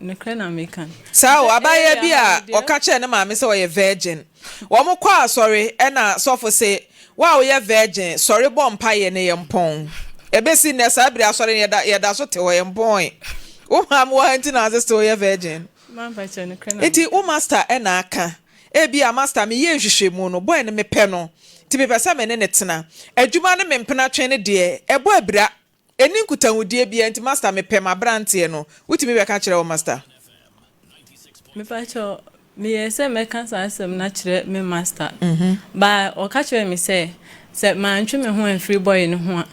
F: no kra na me kan
B: sao abaye bi a oka che ne ma me se wo ye virgin wo mo kwa sorry e na sofo se wa wo ye virgin sorry bo mpa ye ne ye mpon ebesi ne sa bri asori ye da so te wo ye mpon wo ma mo hanti na se wo ye virgin
F: man pa cho no kra na
B: enti wo master e na aka e bi a master me ye hwehwe mu no boy ne me pe no ti be pesa me ne tena adwuma ne me mpena twen ne de e bo abira eni nkutahudie bi enti master me pe ma brantie no wutimi be ka kire wo master
F: me pa cho me ye se me kan sa asem na kire me master ba o ka kire me se man twe me ho en free boy ne ho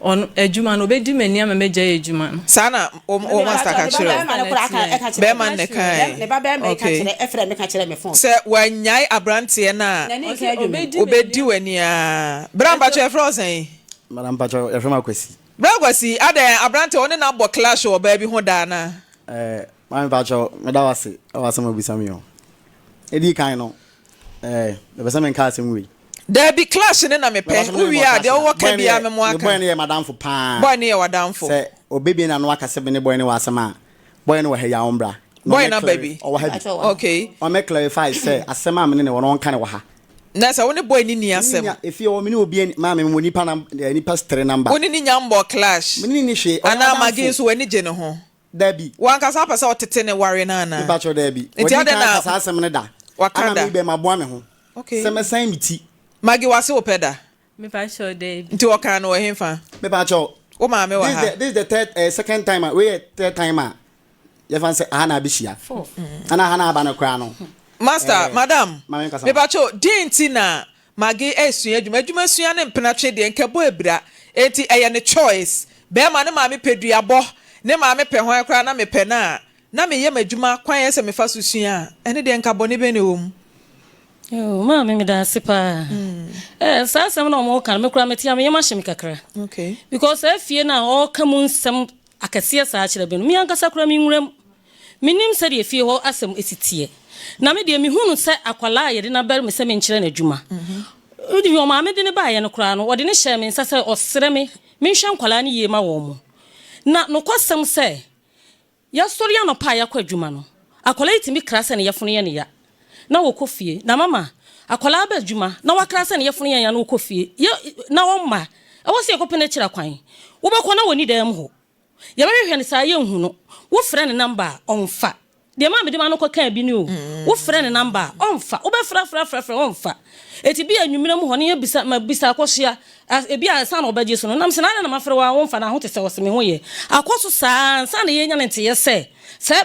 F: on adwuma no obedi mani ama meja adwuma no
B: sana o master ka kire be man ne kai
E: ne ba be me ka kire efre me ka kire me phone
B: se wanyai abrantie na obedi wani a bramba che frozen
G: madam pacho efrema kwesi
B: bragwasi adan abrantie one na bo clash o ba bi ho da na
G: mami pacho me da wase mo bisami o edi kan no be pese me nka asem wi
B: there be clash ne na me pe uwi a de wo ka bia me mo aka
G: boy ne ye madam fo pa
B: boy ne ye wadamfo
G: se obebi na no aka se be ne boy ne wasem a boy ne wo he ya ombra
B: boy na baby
G: o ha bi
B: okay
G: o me clarify say asem a me ne wono nka ne wo ha
B: na sa woni boy ni asem
G: efi o me ne obi ma me mo nipa na nipa stre number
B: woni ni nyambo clash
G: me ni hwe
B: ana magin so wani je ne ho
G: dabi
B: wan ka sa pesa otete ne ware na na
G: nipa cho dabi
B: enti ade na
G: sa asem ne da
B: wakanda
G: ana me be maboa me ho
B: okay
G: se me san mi ti
B: magi wase opeda
F: me pa cho dey
B: nti waka no hemfa
G: me pa cho
B: o ma me wa ha
G: this is the third second time we third time you fan say ana bishia ana aba na kra no
B: master madam
G: Mame
B: me ba cho dinti na magi esua adwuma sua ne mpena twe de nkabo abira enti eye ne choice be ma ne ma me peduabo ne ma me pe ho akra na me pe na me ye madwuma kwan ye se me fa so sua ene de nkabo ne be ne wom
H: yo ma me da sipa sa sam na mo kan me kura me tia me yema hye me kakra
B: okay
H: because afie na o kamun sam akase sa akire be no me anka sakura me nwuram minim se de fie ho asem esitie na me de me hunu se akwala ye de na ber me se me nkire na adwuma udi yo ma me de ne ba ye no kura no wode ne hye me nsa se osere me hwe nkwala ne ye ma wo mu na no kwasem se ya sori ya no pa ya kwa adwuma no akwala itimi kra se ne ye fono ye ne ya na wo kofie na mama akwala ba adwuma na wakra se ne yefunu yan ya na wo kofie na wo ma e wo se ekopene kira kwan wo be ko na woni dam ho ye behwe ne sa ye hu no wo frɛ ne number onfa de ma me de ma no ko kan bi ni o wo frɛ ne number onfa wo be fra onfa eti bi anwumire mu ho ne ye bisa ma bisa akohia ebi ansa na obaje so no nam se na na mafrɛ wa onfa na ho te se wo se me ho ye akoso saa ansa na ye nya ne te ye se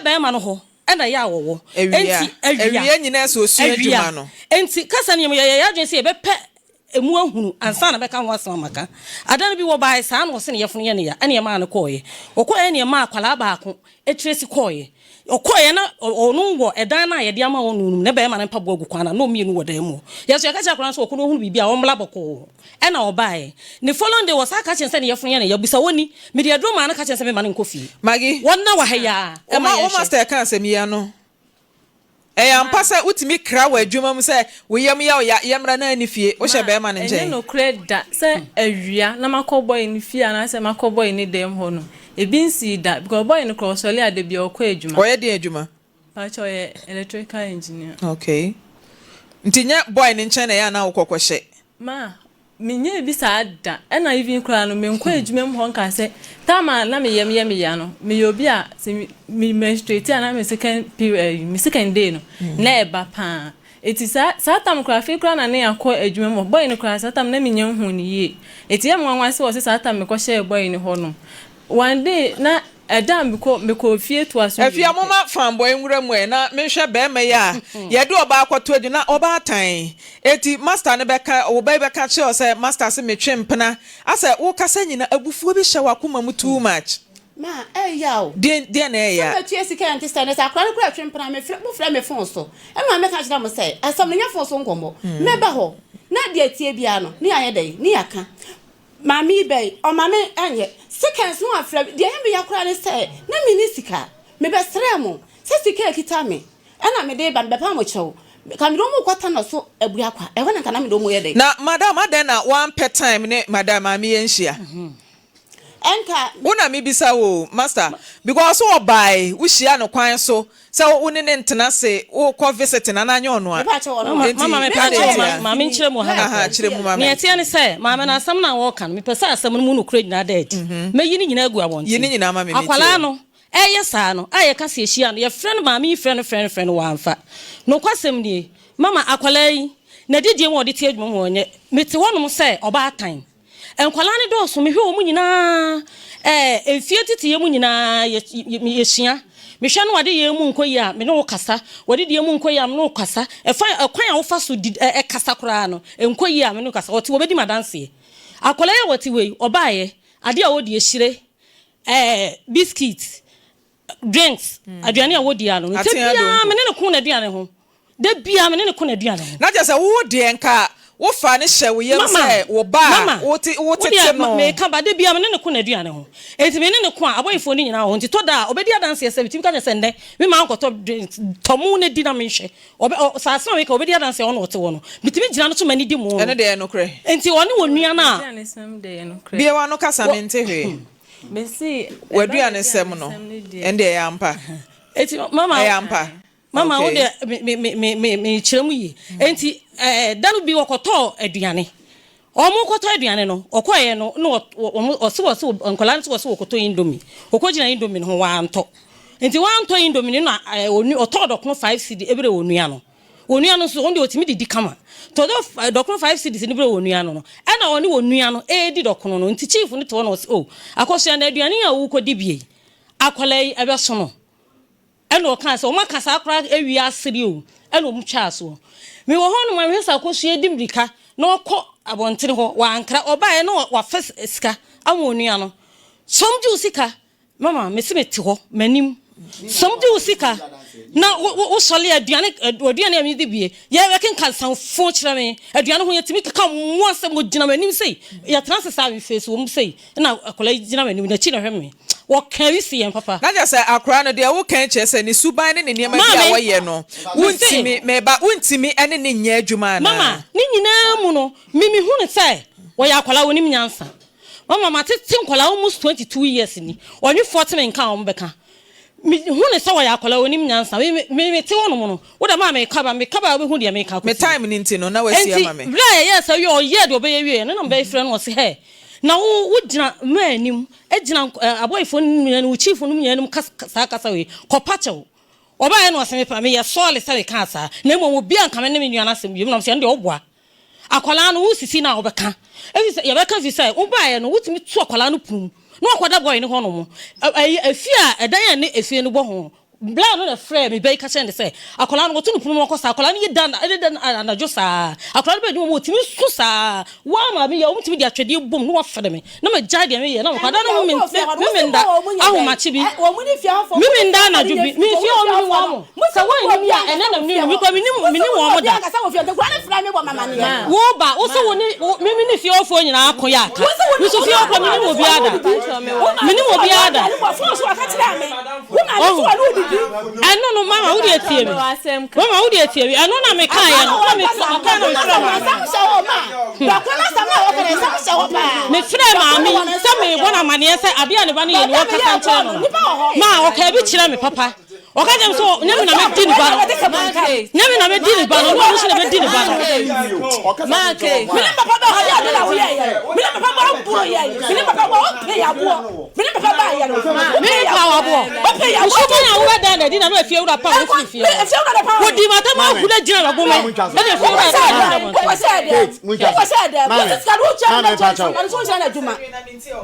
H: be ma no ho ena ya wo enti awia
B: nyina so osu adwuma no
H: enti kasa ne ye adwen se be pe emu ahunu ansa na be ka ho asama maka adan bi wo bai saa na wo se ne yefunu ye ne ya ene ma na koye okoye ne ma akwala baako etresi koye okoye na onu wo edan na ye de ama wo nunum ne be ma na pabo agu kwana na omienu wo dan mu yeso ye ka cha kwana so okono hunu bibia wo mla boko ena obae ne following day was aka chense ne yefunu ye ne ya bisa woni me de adro ma na ka chense me ma ne nkofi
B: magi
H: wonna wa haya
B: o master kan asemi no ampasa utimi kra wa adwuma mu se wo yam ya yamra na anifie wo hye be ma ne nje
F: no kreda se awia na makoboy ni fie na se makoboy ni dem ho no ebi nsi da because boy no cross ole ade bia okọ adwuma
B: oye de adwuma
F: pacho ye electrical engineer
B: okay ntinya boy ni nche na ya na ukokọhye
F: ma minye bi sa da na even kra no me nkọ adwuma mu ho nka se tama na me yem ya no me yobi a se me menstruate na me second day no na eba pa eti sa tam kra fe kra na ne akọ adwuma mu boy no kra sa tam na me nyam hu ni ye eti yam wanwan se wo se sa tam me kọ hye boy ni ho no one day na Adam me ko fie to aso
B: afia mama fanboy nwura mu na me hwe be me ya ye de oba akwato adu na oba atan eti master ne beka oba beka che o say master se me twempena asa wo kasa nyina abufuo bi hye wakoma mu too much
E: ma yawo
B: de na ya
E: na tie sika ante stand sa akra kra twempena me frɛ me phone so e ma me ka kira mo say asam nya phone so nkomo me ba ho na de tie bia no ni ayɛ dai ni aka mami bey o mami anye seconds no afra de him ya kura ne say na mi ni sika me be sere mo se sika ekita me na me de ba be pa mo chew ka me do mo kwata na so abua kwa e wona ka na me do mo ye de
B: na madam aden na one per time ne madam mami enhia
E: enka
B: una mi bisa wo master because wo buy wo hia no kwan so se wo ne ntena se wo ko visit na na anye ono a
H: mama me pa mama me nkyere mo ha
B: kyere mo mama
H: me etia ne se mama na asam na wo kan me pesa asam no mu no kura nyina dead me yi ni nyina agu awon
B: yi ni nyina mama me
H: akwala no eye saa no aye ka se hia no ye friend mama yi friend no wanfa no kwasem ni mama akwala yi na didie wo de tie adwuma mo onye me te wonom se oba atan enkwala ne do so me hwe o mu nyina efie tete ye mu nyina ye hia me hwa no wade ye mu nkoyi a me no kasa wade de ye mu nkoyi a me no kasa kwan a wo fa so kasa kora no nkoyi a me no kasa wote obedi madanse akola ye wote wei obaaye ade a wodi ehire biscuits drinks aduane a wodi ano te bia me ne ko na aduane ho de bia me ne ko na aduane ho
B: na je se wo de nka wo fa ne hye wo yem se wo ba wo te no
H: me ka ba de bia me ne ko na aduane ho enti me ne ko a aboyfo ni nyina ho nti to da obedi adanse ye se bitim ka je se nde me ma nkoto tomu ne di na me hye sa sa we ka obedi adanse wo no wote wo no bitimi gina no to mani di mu
B: ene de no kre
H: enti woni wonua na
B: bia wa no kasa me nte hwe
F: me si
B: waduane sem no ende ya ampa
H: enti mama
B: ya ampa
H: mama wo de me kyeremu yi enti dalu bi wokoto aduane omo koto aduane no okoye no oso onkola nso oso wokoto indomie okogina indomie no wanto enti wanto indomie no oni oto dokno 5 cd ebere onua no so onde otimi didi kama to do dokno 5 cd ni bere onua no na oni onua no di dokno no enti chief ni to no akoso na aduane ya wo kodi bie akolai ebeso no eno kan se o makasa akra ewi asiri o eno mu twa so me wo ho no ma hwesa akoso edimrika na okọ abontene ho wa ankra obae na wa fes sika amonu ano somju sika mama me se meti ho manim somju sika na wo sole aduane ami de bie ye wekin kan sanfo kire me aduane ho yetimi kaka mo asem go gina manim sei ya transfer service face wo mu sei na akola gina manim na chi na hwe me wo kan wi sie papa
B: na just akra no de wo kan che se ni suban ne niam bia wo ye no wuntimi meba wuntimi ene ne nya adwuma na
H: mama ni nyina mu no mimi hu ne sai wo ya akola wonim nyansa mama matete nkola almost 22 years ni onyi 40 men kan o mbeka hu ne se wa ya akola onim nyansa me te wono no wo da ma me kaba we hu de me ka ko
B: me time ni nti no na wasi ama me
H: bla ya se yo ye de obeye wie no be frɛ no se he na wo gina ma anim agina aboyfo no chief no nyanim kasa we ko pachew oba ye no se me pa me ye sole se we ka sa na mo obi anka me ne me nuana asem yim na se nde oboa akola no wo sisi na obeka efi se ye beka fi se oba ye no wutimi tu akola no pum no akoda boy ne ho no mo afia edan ya ne efie no bo ho bla no na frɛ me be ka send say akola no wotu no pum ko sa akola no ye dan na josa akola no be no mo timi su sa wa ma me ye o mutimi dia twede bom no wa fere me na ma jade me ye na akoda no me nda ahu ma chi bi me nda na jubi me fie o me wa mo sa wa ni ya ene na me ko me ni wo mo da wo ba wo so wo ni me ni fie o fo nyina akoya aka me so fie o ko me ni wo bi ada me ni wo bi ada no mama wo dey tie me mama wo dey tie me ano na me kan ya no me aka no me frɛ maami sɛ me bona mane sɛ abia ne ba ne ye no kaka nkyɛ no ma o ka bi kyerɛ me papa o ka dem so nyame na me di ni ba nyame na me di ni ba no no so na me di ni ba ma ke me papa ba ha ya na wo ye me papa ba buro ye me papa ba o pe ya bo me papa ba ya no me pa wa bo o pe ya bo so na wo da na di na no afie wura pa wo fie wo di mata ma ku da gina ba bo me e de fie wura ko sa de mo ska ru cha na so cha na juma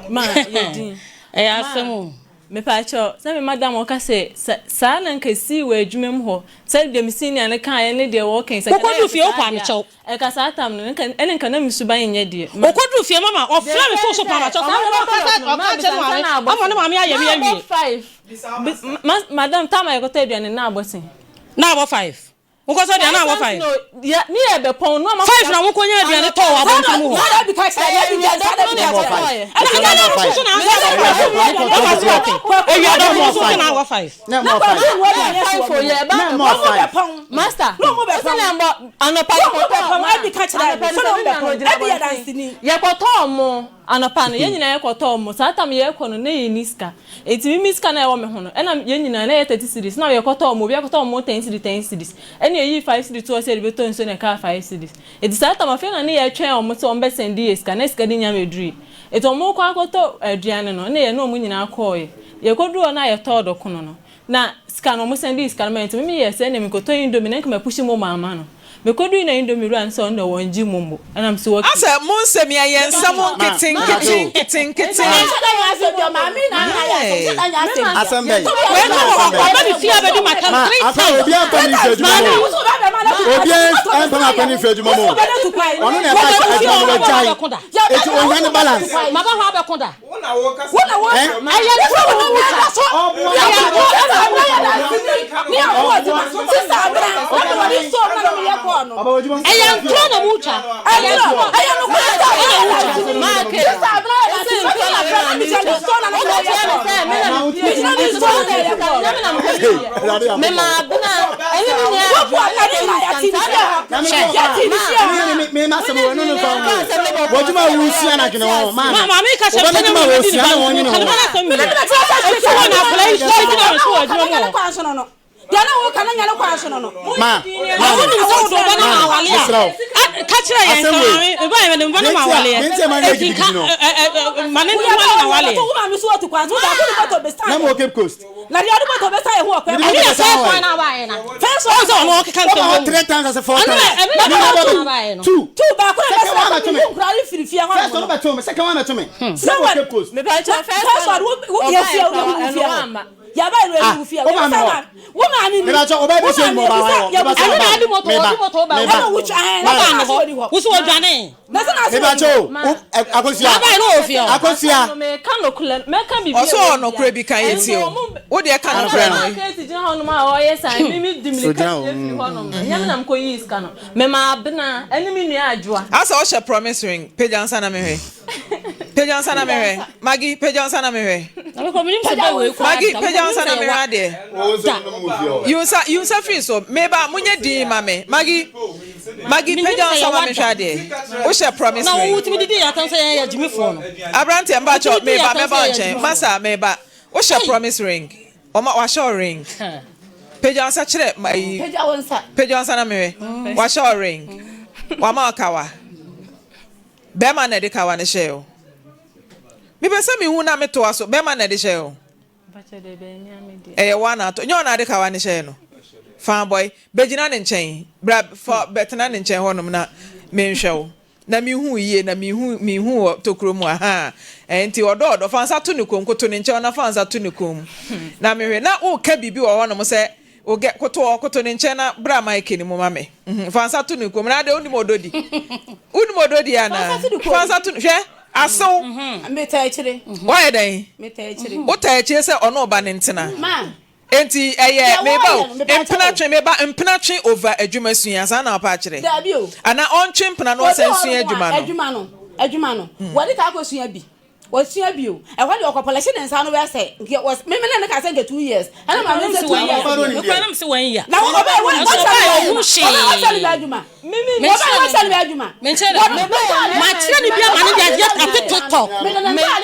H: ma ye din e asemu me pa cho se me madam o ka se sa na nka si we adwumem ho se de me senior ne kan ne de wo kan se ko du fie o pa me cho e ka sa tam no nka na me suban nye de o ko du fie mama o fra me so pa ma cho sa o ka che no ama na mama aye wie 5 madam tam aye ko te aduane na abosin na abo 5 Unko so dia na wo 5. Ya ni e be pon no ma 5 na wo konya aduane to wa bon mu ho. Na bi ka say ya bi dia na 5. Ana na wo so na e ya do mo so na wo 5. Na mo 5 for ye ba mo 5. Master. No mo be pon na mo anopa ko pon a bi ka say so na be pon e bi ya dance ni. Ye ko to mo anopa no ye nyina ye ko to mo sa tam ye ko no na ye niska. Eti mi miska na e wo me ho no. E na ye nyina na ye 30 series na ye ko to mo bi ko to mo 10 series. Eni yi 5 series to say beto nso na ka 5 series. Eti sa tam afia na ne ye twen o mo so mbe send ye ska na ska di nya medri. Eti o mo ko akoto aduane no na ye no mo nyina akọ ye ko duo na ye to do kono no. Na ska no mo send ye ska na enti mi ye se na mi ko to indomie na nka pushi mo mama no. Me ko du na indomie ran so ndo wonji mombo. Na am so wo.
B: Asa mo nsem ya ye nsam kitin.
G: Assembly.
H: We no ba bi fia be di makam 3 times.
G: Obi an pa ni feju mo. Obi an pa ma ni feju mo. Onu na pa adwo mo jai. Eti on yan balance.
H: Ma ba ho abekonda.
B: Wona wo kasa.
H: Wona wo. Aye tro mo mu ka so. Ni awo ti ma so sa bra. O ni so na no ye ko no. Aye tro na mu cha. Aye no ko ta na ma ke. Sa bra na ti so na so na no ye ko. Me ma buna ayi mi ya wo ya ti
G: Me ma se mo no no fa mo. Wo juma wu si ana kene wo ma.
H: Ma mi ka se na mo di ba wo nyino. Diana wo kana nyale kwa so no.
G: Ma
H: wo ni so do ba na wale a. Ka kire yen so e ba yen ba na wale e. Ma ne na wale. Wo ma mi so otu kwa so da ko to be stand.
G: Na mo Cape Coast.
H: Na dia do to be stand e ho kwa. Ani ya say kwa na wa yen na. First one so no kan so.
G: 3 times as a 4 times.
H: Two ba ko na
G: second one
H: ku krari firifia ho.
G: First one be to me, second one be to me.
H: So Cape Coast. Me ba cha first one wo ye fia wo ya ba ro ru fia wo ma ni
G: me ba cho oba be se mo ba wa
H: ya ba na di moto ba na wo cha na ba na ho wo so dwane na se na
G: me ba cho akosia
H: ya ba no fia
G: akosia
F: me kan no kula me kan bi
B: oso no kura bi kan yeti o wo de kan no kura no
F: ka ti je ho no ma o ye san mi dimli ka fi ho no nyam nam ko yi ska no me ma abena eni mi nua adwoa
B: asa o she promise ring pejansa na mehwe pejansa na mehwe magi pejansa na mehwe
H: na ko mi se ba we ko
B: magi pejansa na mehwe ade you sa free so meba munye din mame magi pejansa na mehwe ade o she promise
H: na
B: ring
H: wo timi didi ya kan say ya jimi fo no
B: abrante mba cho meba nchen masa meba o she promise ring Oma wa show ring. Peja onsa kire mai. Peja onsa na mewe. Wa show ring. Wa ma kawa. Be ma na de kawa ne she o. Mi be se mi hu na me to aso. Be ma na de she o.
F: Bacha de be nya me de.
B: Wa na to. Nyo na de kawa ne she no. Fan boy. Bejina ne nchen. Bra for betena ne nchen honum na me nhwe o. Na mi hu yie na mi hu tokro mu aha enti odo fansa to ne konkoto ne nche na fansa to ne kom na me hwe na o ka bibi wo hono mo se o ge koto ne nche na bra mike ni mo mame fansa to ne kom na de oni mododi ana fansa to hwe aso
E: me ta chire
B: why den
E: me ta chire
B: o ta chire se ono oba ne ntena
E: ma
B: enti empena twe over adwuma suya sa na pa kire ana on twe empena no sen suya
E: adwuma no wadi ka ko suya bi wasuya bi o e wadi okopolation nsa no we say was me na ka say 2 years ana ma me say 2 years
H: me say 1 year
E: na wo be wo say adwuma me say adwuma
H: me chere ma chere ni bia ma ni dia ati TikTok me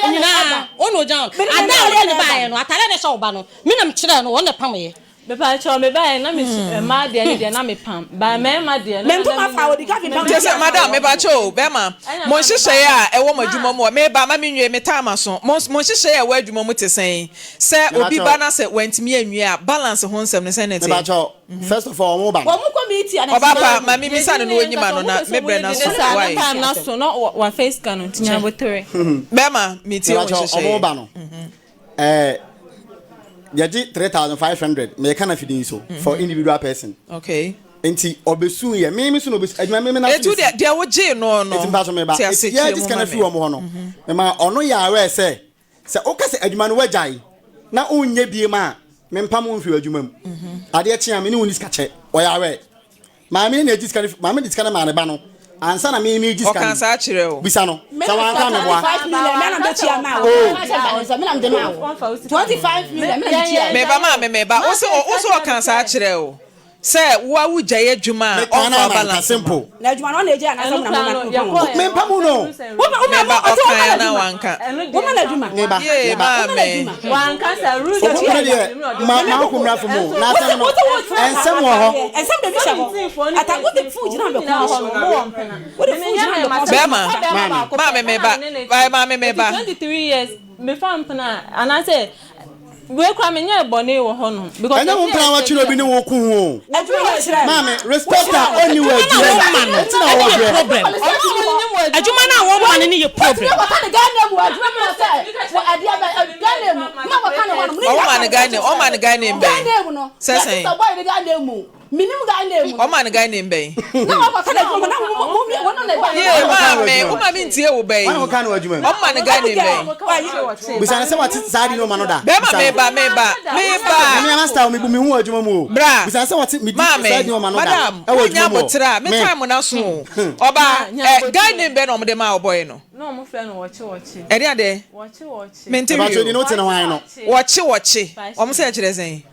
H: nyina ono jan ada ole ni ba ye no atare ne so ba no me na me chere no won pam ye
F: me pa cho me ba na me ma de ni de na me pam ba me ma de
E: me to ma fa odi ka fi pam
B: yes madam me ba cho be ma mo hihye a e wo madwuma mo me ba ma me nwe me time so mo hihye a wo adwuma mo tesen se obi ba na se wantimi anwie a balance ho nsem ne senate
G: me ba cho first of all mo ba
E: wo mu committee ana
B: oba pa ma mi sa no wanyima no na me bre na so why
F: time na so no wa face can tinya botere
B: be ma me ti o hihye
G: mo ba no yaji 3,500 me kana fidin so for individual person
B: okay
G: enti obesu ye me so no obesu adwuma me na
B: etu de wo je no
G: enti ba so me ba ya just kana fi wo mo no me ma ono ya we se o ka se adwuma no wajai na onye bie ma me mpam mfi adwuma mu ade chia me ni woni ska che o ya we ma me na just kana ma me diska na ma ne ba no ansa na me just kana
B: o kan sa kire o
G: bisa no sa wan ka me boa
E: 5 million me na be chia ma o me na de ma 25 million me na chia
B: me ba ma me ba o so kan sa kire o se wa wu jaye dwuma on for balance
G: simple
E: na dwuma no na eje ana sam na mo
G: me mpamu no
B: me ba o kan na wanka
E: wo na dwuma
G: me ba
B: ye ba me
F: wanka sa rules
G: ma ko mra fo mo na san no ensem wo ho
E: ensem de bi sha ho ata wo de fu jina be ko wo de fu jina be
B: be ma me ba
F: 23 years me fam pana ana say we kwa me nya bone wo ho no because
G: anya wo mpana wa chiro bi ni wo ku ho mama respect her anywhere do it's not our
H: problem adwuma na wo man ni ye problem
E: wa ka ga na mu adwuma mo say wo adia ba ga na mu ma wa ka na wo no
B: o man ga na mbe
E: say so boy ga na mu minim ga na mu
B: o man ga na mbe
E: na wa ka na mu na wo no na ba
B: ye ma me o ma mi ntie wo be
G: wo ka na adwuma
B: o man ga na mbe
G: bisa se wat sadi no mano da
B: me ba me
G: master me bu me hu adwuma mu
B: bra
G: bisa se wat me sadi no mano da
B: madam o nya botra me time na so oba ga na mbe no mo de ma boy no
F: no mo fe no wochi
B: e dia de
F: wochi
B: me ntimi
G: ba so ni no te na wan no
B: wochi o mo se kire sen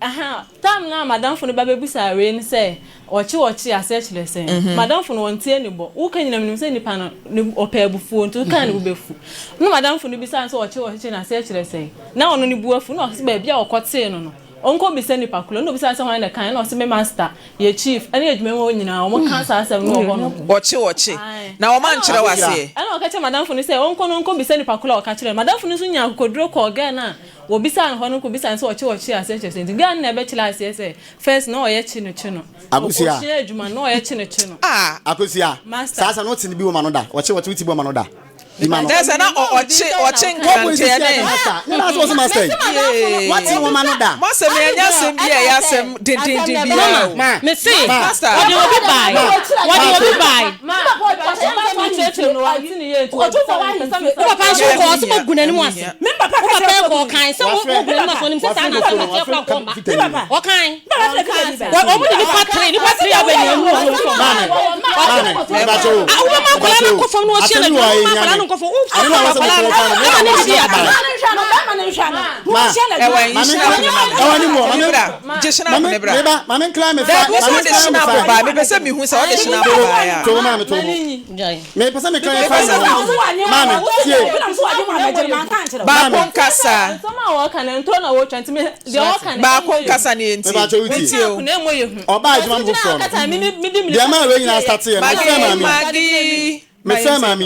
F: aha tam na madam funu ba bebusa we ni say wochi ase kire sen madam funu wontie ni bo wo kan nyinam nim say nipa no ni opabufu ntu kan ni bubefu no madam funu bisa so wochi na ase kire sen na ono ni buafu na o se ba bia okote no onko bisa nipa kulo no bisa se hwan na kan na o se me master ye chief ani adwuma wo nyina o mo kan sa asem no ho no
B: wochi na o man kire wase
F: ana o ka che madam funu say onko bisa nipa kulo o ka kire madam funu so nya kodro ko ga na wo bisa no ho no ko bisa so wochi ase kire sen ga na be kire ase say first no o ye chi no
G: abusia
F: o adwuma no o ye chi no
G: akosia sasa no tin bi wo ma no da wochi ti bo ma no da
B: there's an ochi nkante ne
G: na so so master what you woman no da
B: mo se me anya sem bia ya sem din bia
H: me see
B: master
H: what you be buy papa so ko so maguna ni mo ase
E: me papa
H: papa ko kan so wo guna ni mo so ni se sa na so na fia ko ma o kan o mo ni patre abeni mu o so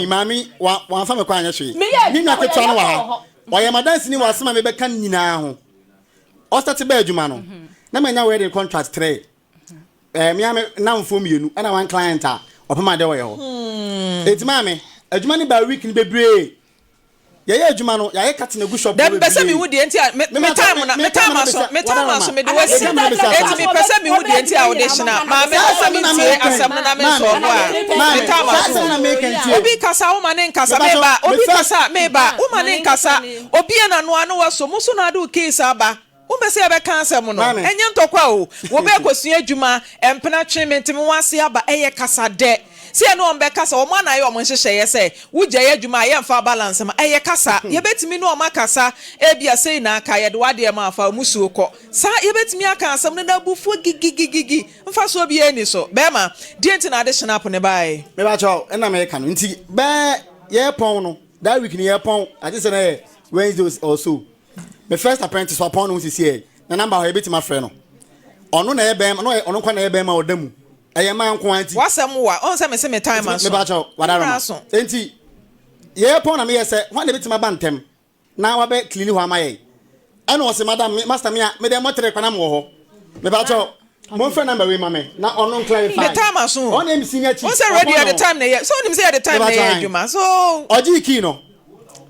G: Mami, one family kwanya shwe. Ni na kwetwa no wa ha. Oye madansi ni wasema me beka nyina ho. O start be adwuma no. Na manya wedding contract 3. Me am na mfo mienu na one client a opema de we ho. Etima me, adwuma ni ba week ni bebre. Ye adwuma no, ye cut na gu shop.
B: Dem pese mi wudi enti me time so me de wasi. Enti me pese mi wudi enti a ode hina. Ma me pese mi tie asem na me so ho a. Me time
G: na make enti.
B: Obi kasa wo mane nkasa me ba. Obi kasa me ba. Wo mane nkasa. Obi na no ano waso muso na adu case aba. Umbese ebe kanse mu no enye ntokwa o wo be kosua adwuma empena twementi mu wase aba eye kasa de se eno ombe kasa o ma na ye omo nhehye ye se wugya ye adwuma ye mfa balance ma eye kasa ye betimi no o makasa ebia sei na aka ye de wade ma afa musuo kɔ sa ye betimi aka asam no na bufu gigigigi mfa so bi eni so be ma die nti na de snap ne bae
G: me ba cho na me ka no nti be ye pon no that week ni ye pon I just say Wednesday also. My first apprentice upon who is here. The number I bit my friend. Ono na ebem, no ono kwa na ebem odamu. Eye man kwanti.
B: Wasam wa, on say me time aso.
G: Me ba cho, wadara. Enti ye pon na me say, when dey bit my bantem. Na wa be clean ho amaye. Ana o se madam master me me dey motere kwa na mo ho. Me ba cho, mon friend number we mame. Na ono clarify.
B: Me time aso.
G: On em senior chief.
B: On say ready at the time na ye. So him say at the time na ye adwuma. So
G: oji ki no.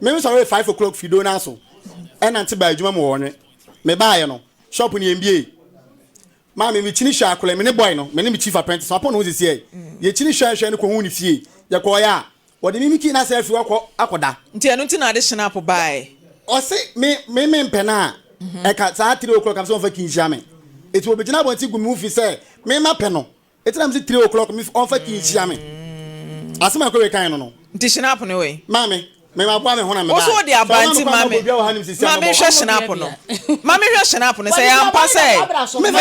G: Me sorry 5 o'clock fido na so. Ena nti ba adwuma mo wonwe me baaye no shop ni MBA ma me chini hwa akole me ne boy no me ne me chief apprentice upon no sisi ye chini hwa ne ko hu ni fie ye ko ya wo de mimiki na selfie wo akoda
B: nti eno nti na de snap baaye
G: o se me mpena e ka sa 3 o'clock am so fa kinhia me eti obegina bo nti gu me fi se me ma pe no eti na me 3 o'clock me on fa kinhia me asema ko we kan no
B: nti snap ne we
G: ma me ma bua me hona me ba
B: oso de abanti mame hwe snap no mame hwe snap no say am pa say me ba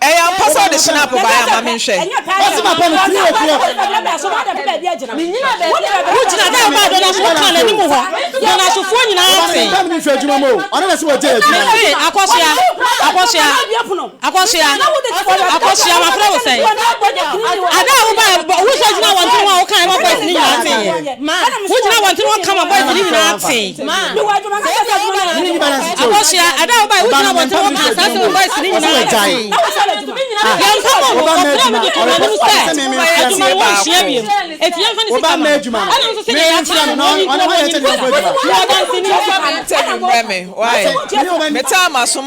B: e am pa so de snap ba ya mame hwe
G: osi ma pa me 3 o'clock
H: wujina da ba do na so kan ani mu ho na so fo nyina afi
G: ta me hwe adwuma mo ona na se wo je adwuma
H: akosia ma fra wo say ada wo ba wo so jina won tun wa o kan ma boys ni nyina afi wujina won tun wa kan ma boys ni nyina afi akosia ada wo ba wujina won tun wa kan sa so boys ni nyina afi yan fa mo ko tra me to na mu say adwuma wo hia biem eti yan fa ni sika ma
G: adwuma
H: ana so se ya tra no
G: ona wa ye te adwuma
B: me time aso mo